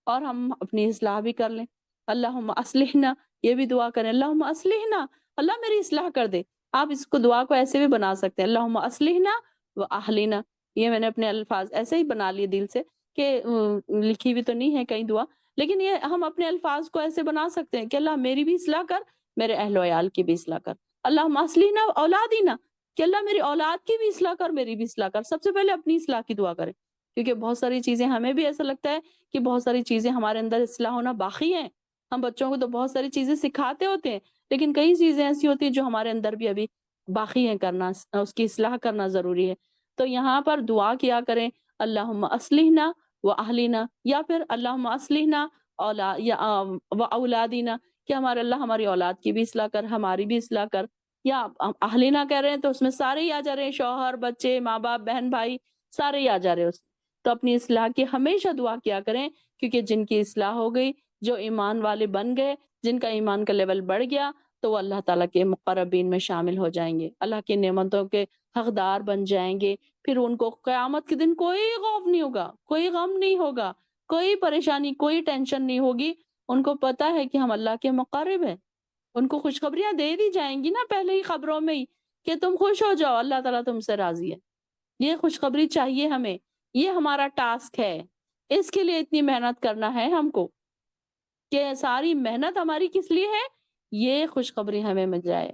اور ہم اپنی اصلاح بھی کر لیں۔ اللہم اصلحنا، یہ بھی دعا کریں، اللہم اصلحنا، اللہ میری اصلاح کر دے۔ آپ اس کو دعا کو ایسے بھی بنا سکتے ہیں، اللہم اصلحنا و اہلنا۔ یہ میں نے اپنے الفاظ ایسے ہی بنا لیے دل سے کہ لکھی بھی تو نہیں ہے کہیں دعا، لیکن یہ ہم اپنے الفاظ کو ایسے بنا سکتے ہیں کہ اللہ میری بھی اصلاح کر، میرے اہل و عیال کی بھی اصلاح کر۔ اللہم اصلحنا و اولادنا، کہ اللہ میری اولاد کی بھی اصلاح کر، میری بھی اصلاح کر۔ سب سے پہلے اپنی اصلاح کی دعا کریں، کیونکہ بہت ساری چیزیں ہمیں بھی ایسا لگتا ہے کہ بہت ساری چیزیں ہمارے اندر اصلاح ہونا باقی ہیں۔ ہم بچوں کو تو بہت ساری چیزیں سکھاتے ہوتے ہیں، لیکن کئی چیزیں ایسی ہوتی ہیں جو ہمارے اندر بھی ابھی باقی ہیں کرنا، اس کی اصلاح کرنا ضروری ہے۔ تو یہاں پر دعا کیا کریں، اللہم اصلحنا و اہلنا، یا پھر اللہم اصلحنا و اولادنا، کہ ہمارے اللہ ہماری اولاد کی بھی اصلاح کر، ہماری بھی اصلاح کر۔ یا اہلنا کہہ رہے ہیں تو اس میں سارے ہی آ جا رہے ہیں، شوہر، بچے، ماں باپ، بہن بھائی، سارے ہی آ جا رہے ہیں اس میں۔ تو اپنی اصلاح کی ہمیشہ دعا کیا کریں، کیونکہ جن کی اصلاح ہو گئی، جو ایمان والے بن گئے، جن کا ایمان کا لیول بڑھ گیا، تو وہ اللہ تعالیٰ کے مقربین میں شامل ہو جائیں گے، اللہ کی نعمتوں کے حقدار بن جائیں گے۔ پھر ان کو قیامت کے دن کوئی خوف نہیں ہوگا، کوئی غم نہیں ہوگا، کوئی پریشانی، کوئی ٹینشن نہیں ہوگی۔ ان کو پتا ہے کہ ہم اللہ کے مقرب ہیں، ان کو خوشخبریاں دے دی جائیں گی نا پہلے ہی، خبروں میں ہی، کہ تم خوش ہو جاؤ، اللہ تعالیٰ تم سے راضی ہے۔ یہ خوشخبری چاہیے ہمیں، یہ ہمارا ٹاسک ہے، اس کے لیے اتنی محنت کرنا ہے ہم کو کہ ساری محنت ہماری کس لیے ہے؟ یہ خوشخبری ہمیں مل جائے۔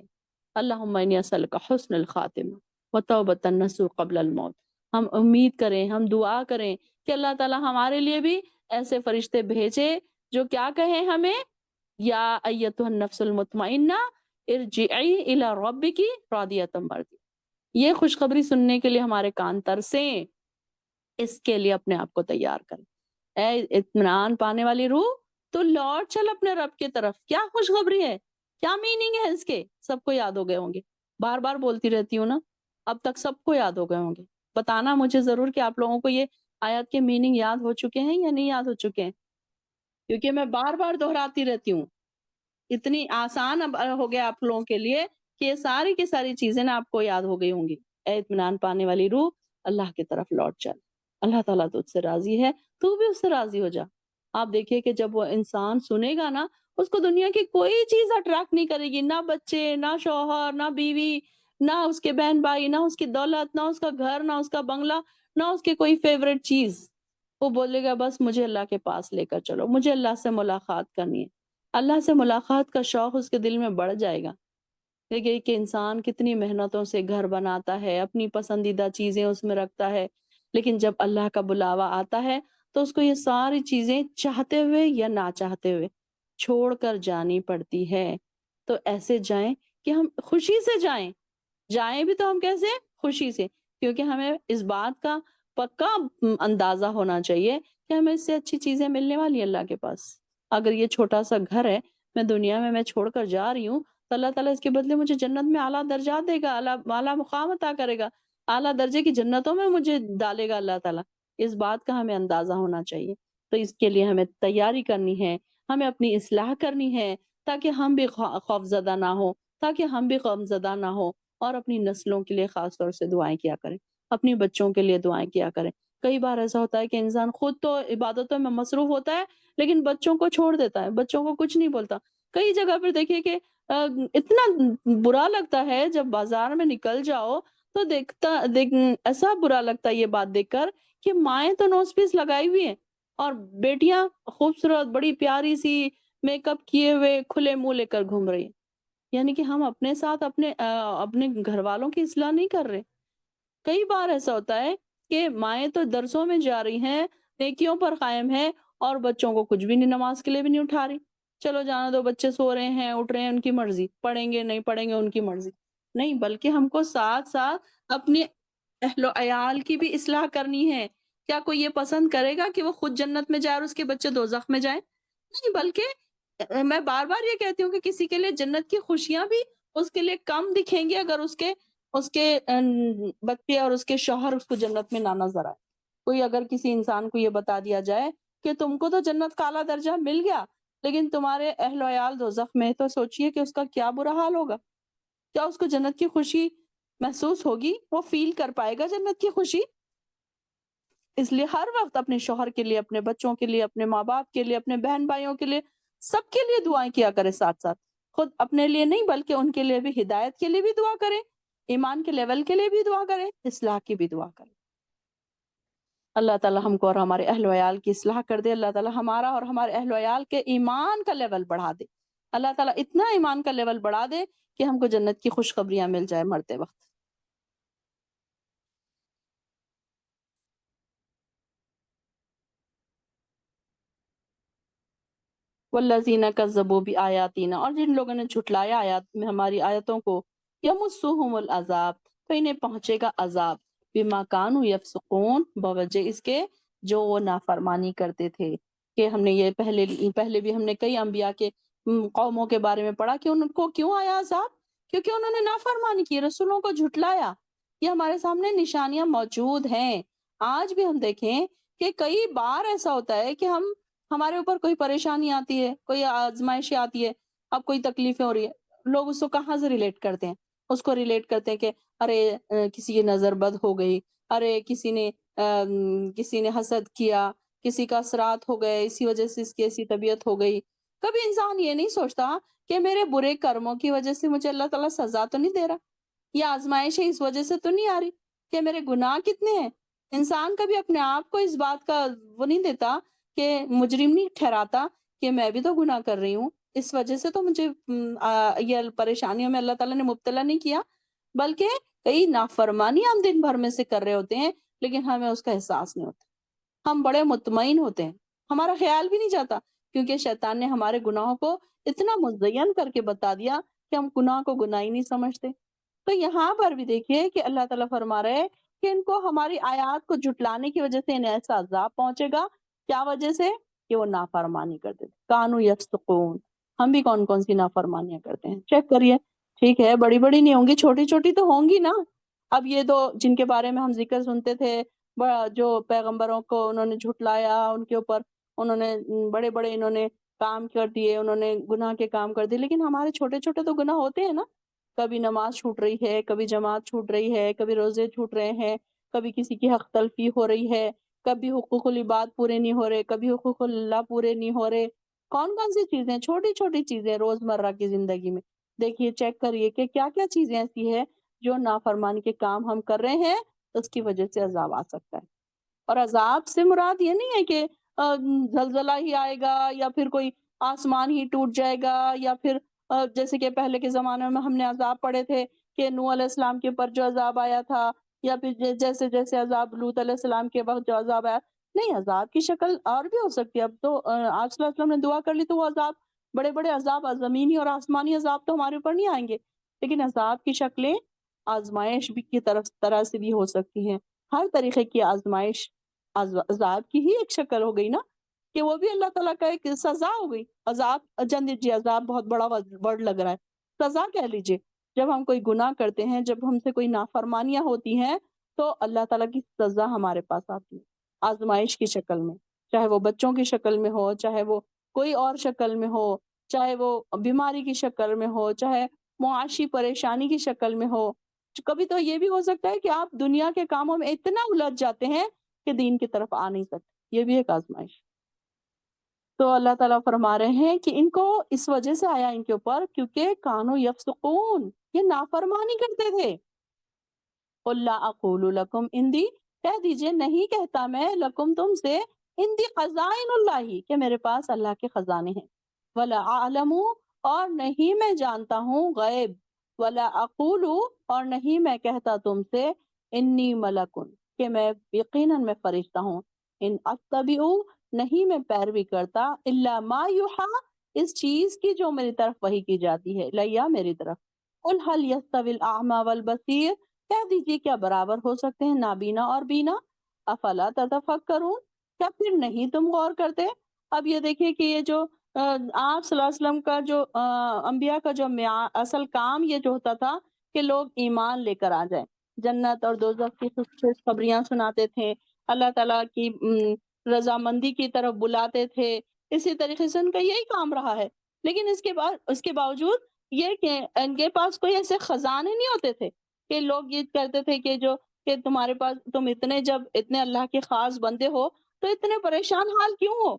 اللہم انی اسألک حسن الخاتمہ وتوبۃ النصوح قبل الموت۔ ہم امید کریں، ہم دعا کریں کہ اللہ تعالیٰ ہمارے لیے بھی ایسے فرشتے بھیجے جو کیا کہیں ہمیں، یا ایتها النفس المطمئنہ ارجعی الی ربک راضیۃ مرضیہ۔ یہ خوشخبری سننے کے لیے ہمارے کان ترسیں، اس کے لیے اپنے آپ کو تیار کریں۔ اے اطمینان پانے والی روح، تو لوٹ چل اپنے رب کی طرف۔ کیا خوشخبری ہے، کیا میننگ ہے اس کے؟ سب کو یاد ہو گئے ہوں گے، بار بار بولتی رہتی ہوں نا، اب تک سب کو یاد ہو گئے ہوں گے۔ بتانا مجھے ضرور کہ آپ لوگوں کو یہ آیات کے میننگ یاد ہو چکے ہیں یا نہیں یاد ہو چکے ہیں، کیونکہ میں بار بار دہراتی رہتی ہوں۔ اتنی آسان اب ہو گیا آپ لوگوں کے لیے کہ یہ ساری کی ساری چیزیں نا آپ کو یاد ہو گئی ہوں گی۔ اے اطمینان پانے والی روح، اللہ کی طرف لوٹ چل، اللہ تعالیٰ تجھ سے راضی ہے، تو بھی اس سے راضی ہو جا۔ آپ دیکھیے کہ جب وہ انسان سنے گا نا، اس کو دنیا کی کوئی چیز اٹریکٹ نہیں کرے گی، نہ بچے، نہ شوہر، نہ بیوی، نہ اس کے بہن بھائی، نہ اس کی دولت، نہ اس کا گھر، نہ اس کا بنگلہ، نہ اس کے کوئی فیوریٹ چیز۔ وہ بولے گا بس مجھے اللہ کے پاس لے کر چلو، مجھے اللہ سے ملاقات کرنی ہے۔ اللہ سے ملاقات کا شوق اس کے دل میں بڑھ جائے گا۔ دیکھیے کہ انسان کتنی محنتوں سے گھر بناتا ہے، اپنی پسندیدہ چیزیں اس میں رکھتا ہے، لیکن جب اللہ کا بلاوا آتا ہے تو اس کو یہ ساری چیزیں چاہتے ہوئے یا نہ چاہتے ہوئے چھوڑ کر جانی پڑتی ہے۔ تو ایسے جائیں کہ ہم خوشی سے جائیں، جائیں بھی تو ہم کیسے؟ خوشی سے، کیونکہ ہمیں اس بات کا پکا اندازہ ہونا چاہیے کہ ہمیں اس سے اچھی چیزیں ملنے والی ہیں اللہ کے پاس۔ اگر یہ چھوٹا سا گھر ہے، میں دنیا میں چھوڑ کر جا رہی ہوں، تو اللہ تعالیٰ اس کے بدلے مجھے جنت میں اعلیٰ درجات دے گا، اعلیٰ مقام عطا کرے گا، اعلیٰ درجے کی جنتوں میں مجھے ڈالے گا اللہ تعالیٰ۔ اس بات کا ہمیں اندازہ ہونا چاہیے۔ تو اس کے لیے ہمیں تیاری کرنی ہے، ہمیں اپنی اصلاح کرنی ہے، تاکہ ہم بھی خوف زدہ نہ ہو، تاکہ ہم بھی غم زدہ نہ ہو، اور اپنی نسلوں کے لیے خاص طور سے دعائیں کیا کریں، اپنی بچوں کے لیے دعائیں کیا کریں۔ کئی بار ایسا ہوتا ہے کہ انسان خود تو عبادتوں میں مصروف ہوتا ہے، لیکن بچوں کو چھوڑ دیتا ہے، بچوں کو کچھ نہیں بولتا۔ کئی جگہ پر دیکھیے کہ اتنا برا لگتا ہے جب بازار میں نکل جاؤ تو ایسا برا لگتا ہے یہ بات دیکھ کر کہ مائیں تو نوز پیس لگائی ہوئی ہیں، اور بیٹیاں خوبصورت بڑی پیاری سی میک اپ کیے ہوئے کھلے منہ لے کر گھوم رہی ہیں۔ یعنی کہ ہم اپنے ساتھ اپنے گھر والوں کی اصلاح نہیں کر رہے۔ کئی بار ایسا ہوتا ہے کہ مائیں تو درسوں میں جا رہی ہیں، نیکیوں پر قائم ہیں، اور بچوں کو کچھ بھی نہیں، نماز کے لیے بھی نہیں اٹھا رہی۔ چلو جانا دو، بچے سو رہے ہیں اٹھ رہے ہیں، ان کی مرضی، پڑھیں گے نہیں پڑھیں گے ان کی مرضی۔ نہیں، بلکہ ہم کو ساتھ ساتھ اپنے اہل و عیال کی بھی اصلاح کرنی ہے۔ کیا کوئی یہ پسند کرے گا کہ وہ خود جنت میں جائے اور اس کے بچے دوزخ میں جائیں؟ نہیں، بلکہ میں بار بار یہ کہتی ہوں کہ کسی کے لیے جنت کی خوشیاں بھی اس کے لیے کم دکھیں گی اگر اس کے بچے اور اس کے شوہر اس کو جنت میں نہ نظر آئے۔ کوئی اگر کسی انسان کو یہ بتا دیا جائے کہ تم کو تو جنت کا اعلیٰ درجہ مل گیا، لیکن تمہارے اہل و عیال دوزخ میں، تو سوچئے کہ اس کا کیا برا حال ہوگا۔ کیا اس کو جنت کی خوشی محسوس ہوگی؟ وہ فیل کر پائے گا جنت کی خوشی؟ اس لیے ہر وقت اپنے شوہر کے لیے، اپنے بچوں کے لیے، اپنے ماں باپ کے لیے، اپنے بہن بھائیوں کے لیے، سب کے لیے دعائیں کیا کرے ساتھ ساتھ۔ خود اپنے لیے نہیں بلکہ ان کے لیے بھی، ہدایت کے لیے بھی دعا کریں، ایمان کے لیول کے لیے بھی دعا کریں، اصلاح کی بھی دعا کریں۔ اللہ تعالیٰ ہم کو اور ہمارے اہل و عیال کی اصلاح کر دے۔ اللہ تعالیٰ ہمارا اور ہمارے اہل و عیال کے ایمان کا لیول بڑھا دے۔ اللہ تعالیٰ اتنا ایمان کا لیول بڑھا دے کہ ہم کو جنت کی خوشخبریاں مل جائے مرتے وقت۔ والذین کذبوا بآیاتنا، اور جن لوگوں نے جھٹلایا آیات میں ہماری آیتوں کو، یمسہم العذاب، تو انہیں پہنچے گا عذاب، بما کانوا یفسقون، بوجہ اس کے جو وہ نافرمانی کرتے تھے۔ کہ ہم نے یہ پہلے بھی ہم نے کئی انبیاء کے قوموں کے بارے میں پڑھا کہ ان کو کیوں آیا عذاب، کیونکہ انہوں نے نافرمانی کی، رسولوں کو جھٹلایا۔ یہ ہمارے سامنے نشانیاں موجود ہیں۔ آج بھی ہم دیکھیں کہ کئی بار ایسا ہوتا ہے کہ ہمارے اوپر کوئی پریشانی آتی ہے، کوئی آزمائش آتی ہے، اب کوئی تکلیفیں ہو رہی ہے، لوگ اس کو کہاں سے ریلیٹ کرتے ہیں؟ اس کو ریلیٹ کرتے ہیں کہ ارے کسی کی نظر بد ہو گئی، ارے کسی نے حسد کیا، کسی کا اثرات ہو گئے، اسی وجہ سے اس کی ایسی طبیعت ہو گئی۔ کبھی انسان یہ نہیں سوچتا کہ میرے برے کرموں کی وجہ سے مجھے اللہ تعالیٰ سزا تو نہیں دے رہا، یہ آزمائشیں اس وجہ سے تو نہیں آ رہی کہ میرے گناہ کتنے ہیں۔ انسان کبھی اپنے آپ کو اس بات کا وہ نہیں دیتا کہ مجرم نہیں ٹھہراتا کہ میں بھی تو گناہ کر رہی ہوں، اس وجہ سے تو مجھے یہ پریشانیوں میں اللہ تعالیٰ نے مبتلا نہیں کیا، بلکہ کئی نافرمانی ہم دن بھر میں سے کر رہے ہوتے ہیں لیکن ہمیں اس کا احساس نہیں ہوتا، ہم بڑے مطمئن ہوتے ہیں، ہمارا خیال بھی نہیں جاتا کیونکہ شیطان نے ہمارے گناہوں کو اتنا مزین کر کے بتا دیا کہ ہم گناہ کو گناہ ہی نہیں سمجھتے۔ تو یہاں پر بھی دیکھیے کہ اللہ تعالیٰ فرما رہے ہیں کہ ان کو ہماری آیات کو جھٹلانے کی وجہ سے انہیں ایسا عذاب پہنچے گا، کیا وجہ سے؟ کہ وہ نافرمانی کرتے تھے، کانو یفسقون۔ ہم بھی کون کون سی نافرمانیاں کرتے ہیں چیک کریے، ٹھیک ہے بڑی بڑی نہیں ہوں گی، چھوٹی چھوٹی تو ہوں گی نا۔ اب یہ دو جن کے بارے میں ہم ذکر سنتے تھے، جو پیغمبروں کو انہوں نے جھٹلایا، ان کے اوپر انہوں نے بڑے بڑے انہوں نے کام کر دیے، انہوں نے گناہ کے کام کر دیے، لیکن ہمارے چھوٹے چھوٹے تو گناہ ہوتے ہیں نا، کبھی نماز چھوٹ رہی ہے، کبھی جماعت چھوٹ رہی ہے، کبھی روزے چھوٹ رہے ہیں، کبھی کسی کی حق تلفی ہو رہی ہے، کبھی حقوق العباد پورے نہیں ہو رہے، کبھی حقوق اللہ پورے نہیں ہو رہے۔ کون کون سی چیزیں، چھوٹی چھوٹی چیزیں روزمرہ کی زندگی میں دیکھیے، چیک کریے کہ کیا کیا چیزیں ایسی ہے جو نافرمانی کے کام ہم کر رہے ہیں، اس کی وجہ سے عذاب آ سکتا ہے۔ اور عذاب سے مراد یہ نہیں ہے کہ زلزلہ ہی آئے گا یا پھر کوئی آسمان ہی ٹوٹ جائے گا، یا پھر جیسے کہ پہلے کے زمانے میں ہم نے عذاب پڑھے تھے کہ نوح علیہ السلام کے اوپر جو عذاب آیا تھا، یا پھر جیسے جیسے عذاب لوط علیہ السلام کے وقت جو عذاب آیا، نہیں، عذاب کی شکل اور بھی ہو سکتی ہے۔ اب تو آپ صلی اللہ علیہ وسلم نے دعا کر لی تو وہ عذاب، بڑے بڑے عذاب، زمینی اور آسمانی عذاب تو ہمارے اوپر نہیں آئیں گے، لیکن عذاب کی شکلیں آزمائش بھی کی طرح سے بھی ہو سکتی ہیں۔ ہر طریقے کی آزمائش عذاب کی ہی ایک شکل ہو گئی نا، کہ وہ بھی اللہ تعالیٰ کا ایک سزا ہو گئی۔ عذاب جان دیجیے، عذاب بہت بڑا ورڈ لگ رہا ہے، سزا کہہ لیجیے۔ جب ہم کوئی گناہ کرتے ہیں، جب ہم سے کوئی نافرمانیاں ہوتی ہیں، تو اللہ تعالیٰ کی سزا ہمارے پاس آتی ہے آزمائش کی شکل میں، چاہے وہ بچوں کی شکل میں ہو، چاہے وہ کوئی اور شکل میں ہو، چاہے وہ بیماری کی شکل میں ہو، چاہے معاشی پریشانی کی شکل میں ہو۔ کبھی تو یہ بھی ہو سکتا ہے کہ آپ دنیا کے کاموں میں اتنا الجھ جاتے ہیں کہ دین کی طرف آ نہیں سکتے، یہ بھی ایک آزمائش۔ تو اللہ تعالیٰ فرما رہے ہیں کہ ان کو اس وجہ سے آیا ان کے اوپر کیونکہ کانو یفسقون، یہ نافرمانی کرتے تھے۔ قُل لا اقول لکم اندی، کہہ دیجئے نہیں کہتا میں لکم تم سے، اندی خزائن اللہ، کہ میرے پاس اللہ کے خزانے ہیں، ولا اعلم، اور نہیں میں جانتا ہوں غیب، ولا اقول، اور نہیں میں کہتا تم سے انی ملکن، کہ میں یقیناً میں فرشتہ ہوں، ان اتبع، نہیں میں پیروی کرتا، الا ما یوحا، اس چیز کی جو میری طرف وحی کی جاتی ہے، لیا میری طرف۔ قل هل يستوي الاعمى والبصير، کہہ دیجیے کیا برابر ہو سکتے ہیں نابینا اور بینا؟ افلا تتفکرون، کیا پھر نہیں تم غور کرتے؟ اب یہ دیکھیے کہ یہ جو آپ صلی اللہ علیہ وسلم کا جو انبیاء کا جو اصل کام یہ جو ہوتا تھا کہ لوگ ایمان لے کر آ جائیں، جنت اور دوزخ کی خوشخبریاں سناتے تھے، اللہ تعالیٰ کی رضامندی کی طرف بلاتے تھے، اسی طریقے سے ان کا یہی کام رہا ہے۔ لیکن اس کے باوجود یہ کہ ان کے پاس کوئی ایسے خزانے نہیں ہوتے تھے کہ لوگ یہ کرتے تھے کہ تمہارے پاس، تم جب اتنے اللہ کے خاص بندے ہو تو اتنے پریشان حال کیوں ہو؟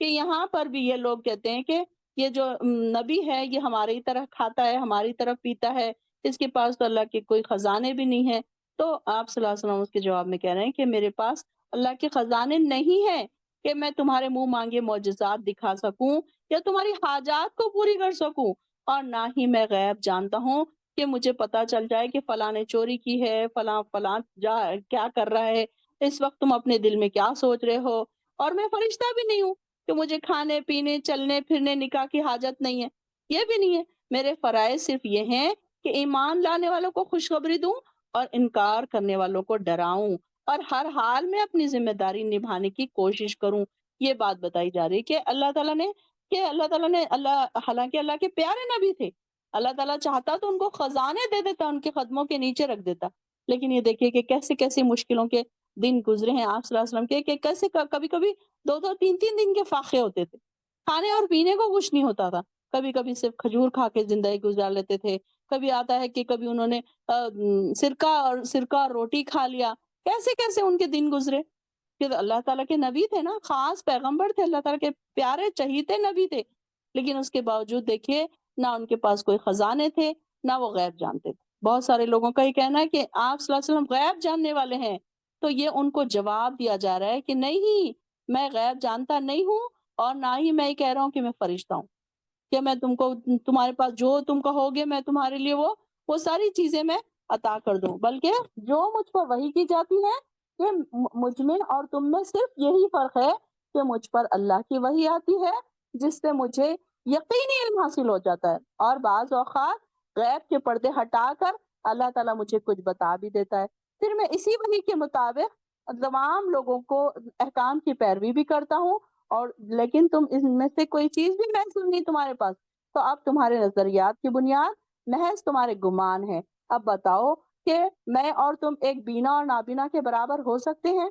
کہ یہاں پر بھی یہ لوگ کہتے ہیں کہ یہ جو نبی ہے یہ ہماری طرح کھاتا ہے، ہماری طرف پیتا ہے، اس کے پاس تو اللہ کے کوئی خزانے بھی نہیں ہیں۔ تو آپ صلی اللہ علیہ وسلم اس کے جواب میں کہہ رہے ہیں کہ میرے پاس اللہ کے خزانے نہیں ہیں کہ میں تمہارے منہ مانگے معجزات دکھا سکوں یا تمہاری حاجات کو پوری کر سکوں، اور نہ ہی میں غیب جانتا ہوں کہ مجھے پتا چل جائے کہ فلاں نے چوری کی ہے، فلاں فلاں کیا کر رہا ہے، اس وقت تم اپنے دل میں کیا سوچ رہے ہو۔ اور میں فرشتہ بھی نہیں ہوں کہ مجھے کھانے پینے چلنے پھرنے نکاح کی حاجت نہیں ہے، یہ بھی نہیں ہے۔ میرے فرائض صرف یہ ہیں کہ ایمان لانے والوں کو خوشخبری دوں اور انکار کرنے والوں کو ڈراؤں، اور ہر حال میں اپنی ذمہ داری نبھانے کی کوشش کروں۔ یہ بات بتائی جا رہی ہے کہ اللہ تعالیٰ نے حالانکہ اللہ کے پیارے نبی تھے، اللہ تعالیٰ چاہتا تو ان کو خزانے دے دیتا، ان کے قدموں کے نیچے رکھ دیتا، لیکن یہ دیکھیے کہ کیسے کیسے مشکلوں کے دن گزرے ہیں آپ صلی اللہ علیہ وسلم کے، کہ کیسے کبھی کبھی دو دو تین تین دن کے فاقے ہوتے تھے، کھانے اور پینے کو کچھ نہیں ہوتا تھا، کبھی کبھی صرف کھجور کھا کے زندگی گزار لیتے تھے، کبھی آتا ہے کہ کبھی انہوں نے سرکہ اور روٹی کھا لیا، کیسے کیسے ان کے دن گزرے، کہ اللہ تعالیٰ کے نبی تھے نا، خاص پیغمبر تھے، اللہ تعالیٰ کے پیارے چہیتے نبی تھے، لیکن اس کے باوجود دیکھیے نہ ان کے پاس کوئی خزانے تھے، نہ وہ غیب جانتے تھے۔ بہت سارے لوگوں کا یہ کہنا ہے کہ آپ صلی اللہ علیہ وسلم غیب جاننے والے ہیں، تو یہ ان کو جواب دیا جا رہا ہے کہ نہیں، میں غیب جانتا نہیں ہوں، اور نہ ہی میں یہ کہہ رہا ہوں کہ میں فرشتہ ہوں، کہ میں تم کو تمہارے پاس جو تم کہو گے میں تمہارے لیے وہ ساری چیزیں میں عطا کر دوں، بلکہ جو مجھ پر وحی کی جاتی ہے کہ مجھ میں اور تم میں صرف یہی فرق ہے کہ مجھ پر اللہ کی وحی آتی ہے جس سے مجھے یقینی علم حاصل ہو جاتا ہے، اور بعض اوقات غیب کے پردے ہٹا کر اللہ تعالیٰ مجھے کچھ بتا بھی دیتا ہے، پھر میں اسی وحی کے مطابق تمام لوگوں کو احکام کی پیروی بھی کرتا ہوں، اور لیکن تم ان میں سے کوئی چیز بھی محسوس نہیں تمہارے پاس، تو اب تمہارے نظریات کی بنیاد محض تمہارے گمان ہے۔ اب بتاؤ کہ میں اور تم ایک بینا اور نابینا کے برابر ہو سکتے ہیں؟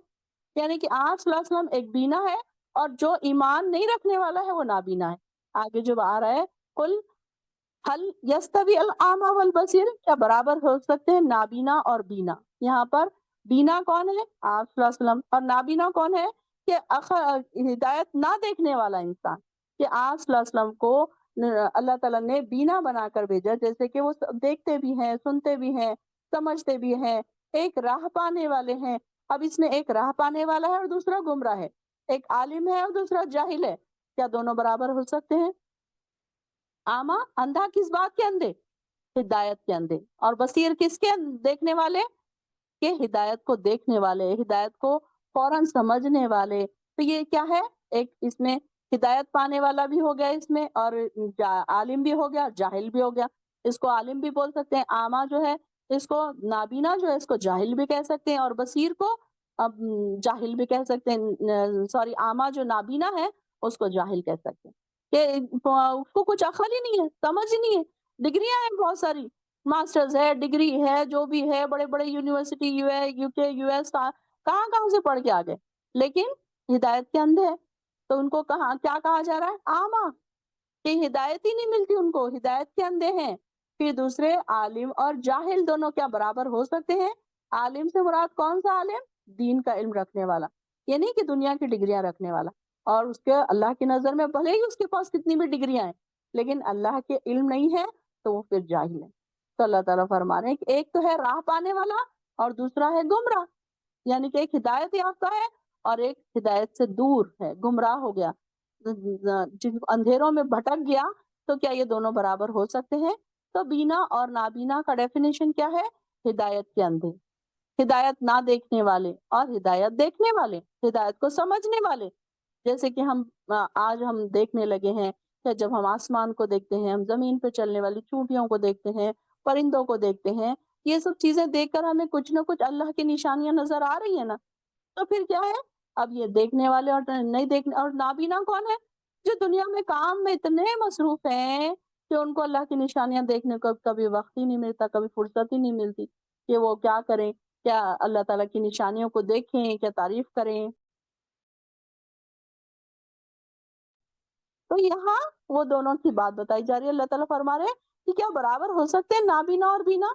یعنی کہ آپ صلی اللہ علیہ وسلم ایک بینا ہے، اور جو ایمان نہیں رکھنے والا ہے وہ نابینا ہے۔ آگے جو آ رہا ہے، قل حل یستوی الاعمی والبصیر، کیا برابر ہو سکتے ہیں نابینا اور بینا؟ یہاں پر بینا کون ہے؟ آپ صلی اللہ علیہ وسلم، اور نابینا کون ہے؟ کہ ہدایت نہ دیکھنے والا انسان، کہ آپ صلی اللہ علیہ وسلم کو اللہ تعالیٰ نے بینا بنا کر بھیجا، جیسے کہ وہ دیکھتے بھی ہیں، سنتے بھی ہیں، سمجھتے بھی ہیں، ایک راہ پانے والے ہیں۔ اب اس میں ایک راہ پانے والا ہے اور دوسرا گمراہ ہے، ایک عالم ہے اور دوسرا جاہل ہے، کیا دونوں برابر ہو سکتے ہیں؟ آما اندھا کس بات کے اندھے؟ ہدایت کے اندھے، اور بصیر کس کے دیکھنے والے؟ کہ ہدایت کو دیکھنے والے، ہدایت کو فوراً سمجھنے والے۔ تو یہ کیا ہے؟ ایک اس میں ہدایت پانے والا بھی ہو گیا اس میں، اور عالم بھی ہو گیا، جاہل بھی ہو گیا۔ اس کو عالم بھی بول سکتے ہیں، آما جو ہے اس کو، نابینا جو ہے اس کو جاہل بھی کہہ سکتے ہیں، اور بصیر کو اب جاہل بھی کہہ سکتے ہیں، سوری آما جو نابینا ہے اس کو جاہل کہہ سکتے ہیں، کہ اس کو کچھ عقل ہی نہیں ہے، سمجھ ہی نہیں ہے۔ ڈگریاں ہیں بہت ساری، ماسٹرز ہے، ڈگری ہے، جو بھی ہے، بڑے بڑے یونیورسٹی یو کے یو ایس کہاں کہاں سے پڑھ کے آ گئے، لیکن ہدایت کے اندھے ہیں۔ تو ان کو کہاں کیا کہا جا رہا ہے؟ آما، کہ ہدایت ہی نہیں ملتی ان کو، ہدایت کے اندھے ہیں۔ پھر دوسرے عالم اور جاہل دونوں کیا برابر ہو سکتے ہیں؟ عالم سے مراد کون سا عالم؟ دین کا علم رکھنے والا، یہ نہیں کہ دنیا کی ڈگریاں رکھنے والا، اور اس کے اللہ کی نظر میں بھلے ہی اس کے پاس کتنی بھی ڈگریاں ہیں، لیکن اللہ کے علم نہیں ہے تو وہ پھر جاہل ہے۔ تو اللہ تعالیٰ فرما رہے ہیں کہ ایک تو ہے راہ پانے والا اور دوسرا ہے گمراہ، یعنی کہ ایک ہدایت یافتہ ہے اور ایک ہدایت سے دور ہے، گمراہ ہو گیا، جن اندھیروں میں بھٹک گیا۔ تو کیا یہ دونوں برابر ہو سکتے ہیں؟ تو بینا اور نابینا کا ڈیفینیشن کیا ہے؟ ہدایت کے اندھے، ہدایت نہ دیکھنے والے اور ہدایت دیکھنے والے، ہدایت کو سمجھنے والے۔ جیسے کہ آج ہم دیکھنے لگے ہیں کہ جب ہم آسمان کو دیکھتے ہیں، ہم زمین پہ چلنے والی چونٹیوں کو دیکھتے ہیں، پرندوں کو دیکھتے ہیں، یہ سب چیزیں دیکھ کر ہمیں کچھ نہ کچھ اللہ کی نشانیاں نظر آ رہی ہیں نا، تو پھر کیا ہے؟ اب یہ دیکھنے والے اور نہیں دیکھنے، اور نابینا کون ہے؟ جو دنیا میں کام میں اتنے مصروف ہیں کہ ان کو اللہ کی نشانیاں دیکھنے کو کبھی وقت ہی نہیں ملتا، کبھی فرصت ہی نہیں ملتی کہ وہ کیا کریں، کیا اللہ تعالیٰ کی نشانیوں کو دیکھیں، کیا تعریف کریں۔ تو یہاں وہ دونوں کی بات بتائی جا رہی ہے، اللہ تعالیٰ فرما رہے ہیں کہ کیا برابر ہو سکتے ہیں نابینا اور بینا؟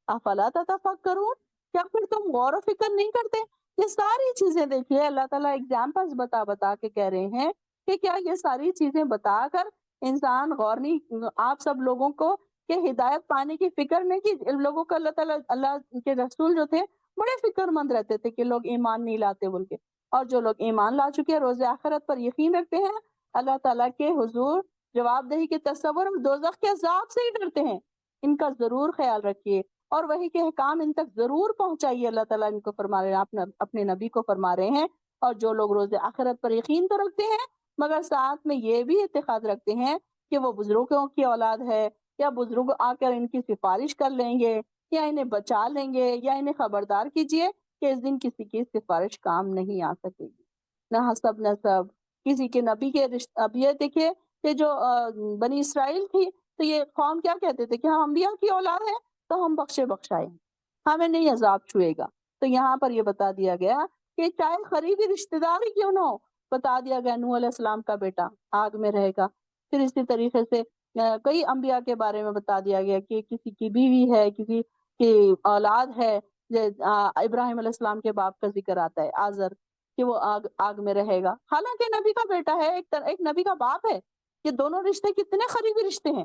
افلا تتفکرون، کیا پھر تم غور و فکر نہیں کرتے؟ یہ ساری چیزیں دیکھیے، اللہ تعالیٰ اگزامپلس بتا بتا کے کہہ رہے ہیں کہ کیا یہ ساری چیزیں بتا کر انسان غور نہیں، آپ سب لوگوں کو کہ ہدایت پانے کی فکر نہیں کی؟ لوگوں کو اللہ تعالیٰ، اللہ کے رسول جو تھے بڑے فکر مند رہتے تھے کہ لوگ ایمان نہیں لاتے بول کے، اور جو لوگ ایمان لا چکے ہیں، روز آخرت پر یقین رکھتے ہیں، اللہ تعالیٰ کے حضور جواب دہی کے تصور اور دوزخ کے عذاب سے ہی ڈرتے ہیں، ان کا ضرور خیال رکھیے، اور وہی کے احکام ان تک ضرور پہنچائیے۔ اللہ تعالیٰ ان کو فرما رہے ہیں، اپنے نبی کو فرما رہے ہیں، اور جو لوگ روز آخرت پر یقین تو رکھتے ہیں مگر ساتھ میں یہ بھی اعتقاد رکھتے ہیں کہ وہ بزرگوں کی اولاد ہے، یا بزرگ آ کر ان کی سفارش کر لیں گے، یا انہیں بچا لیں گے، یا انہیں خبردار کیجئے کہ اس دن کسی کی سفارش کام نہیں آ سکے گی، نہ حسب نسب کسی کے نبی کے رشتے۔ اب یہ دیکھیے کہ جو بنی اسرائیل تھی، تو یہ قوم کیا کہتے تھے کہ ہم انبیاء کی اولاد ہیں تو ہم بخشے بخشائے ہیں، ہمیں نہیں عذاب چھوئے گا۔ تو یہاں پر یہ بتا دیا گیا کہ چاہے قریبی رشتہ دار ہی کیوں نہ ہو، بتا دیا گیا نوح علیہ السلام کا بیٹا آگ میں رہے گا۔ پھر اسی طریقے سے کئی انبیاء کے بارے میں بتا دیا گیا کہ کسی کی بیوی ہے، کسی کی اولاد ہے، ابراہیم علیہ السلام کے باپ کا ذکر آتا ہے آزر، کہ وہ آگ میں رہے گا، حالانکہ نبی کا بیٹا ہے، ایک نبی کا باپ ہے۔ یہ دونوں رشتے کتنے قریبی رشتے ہیں،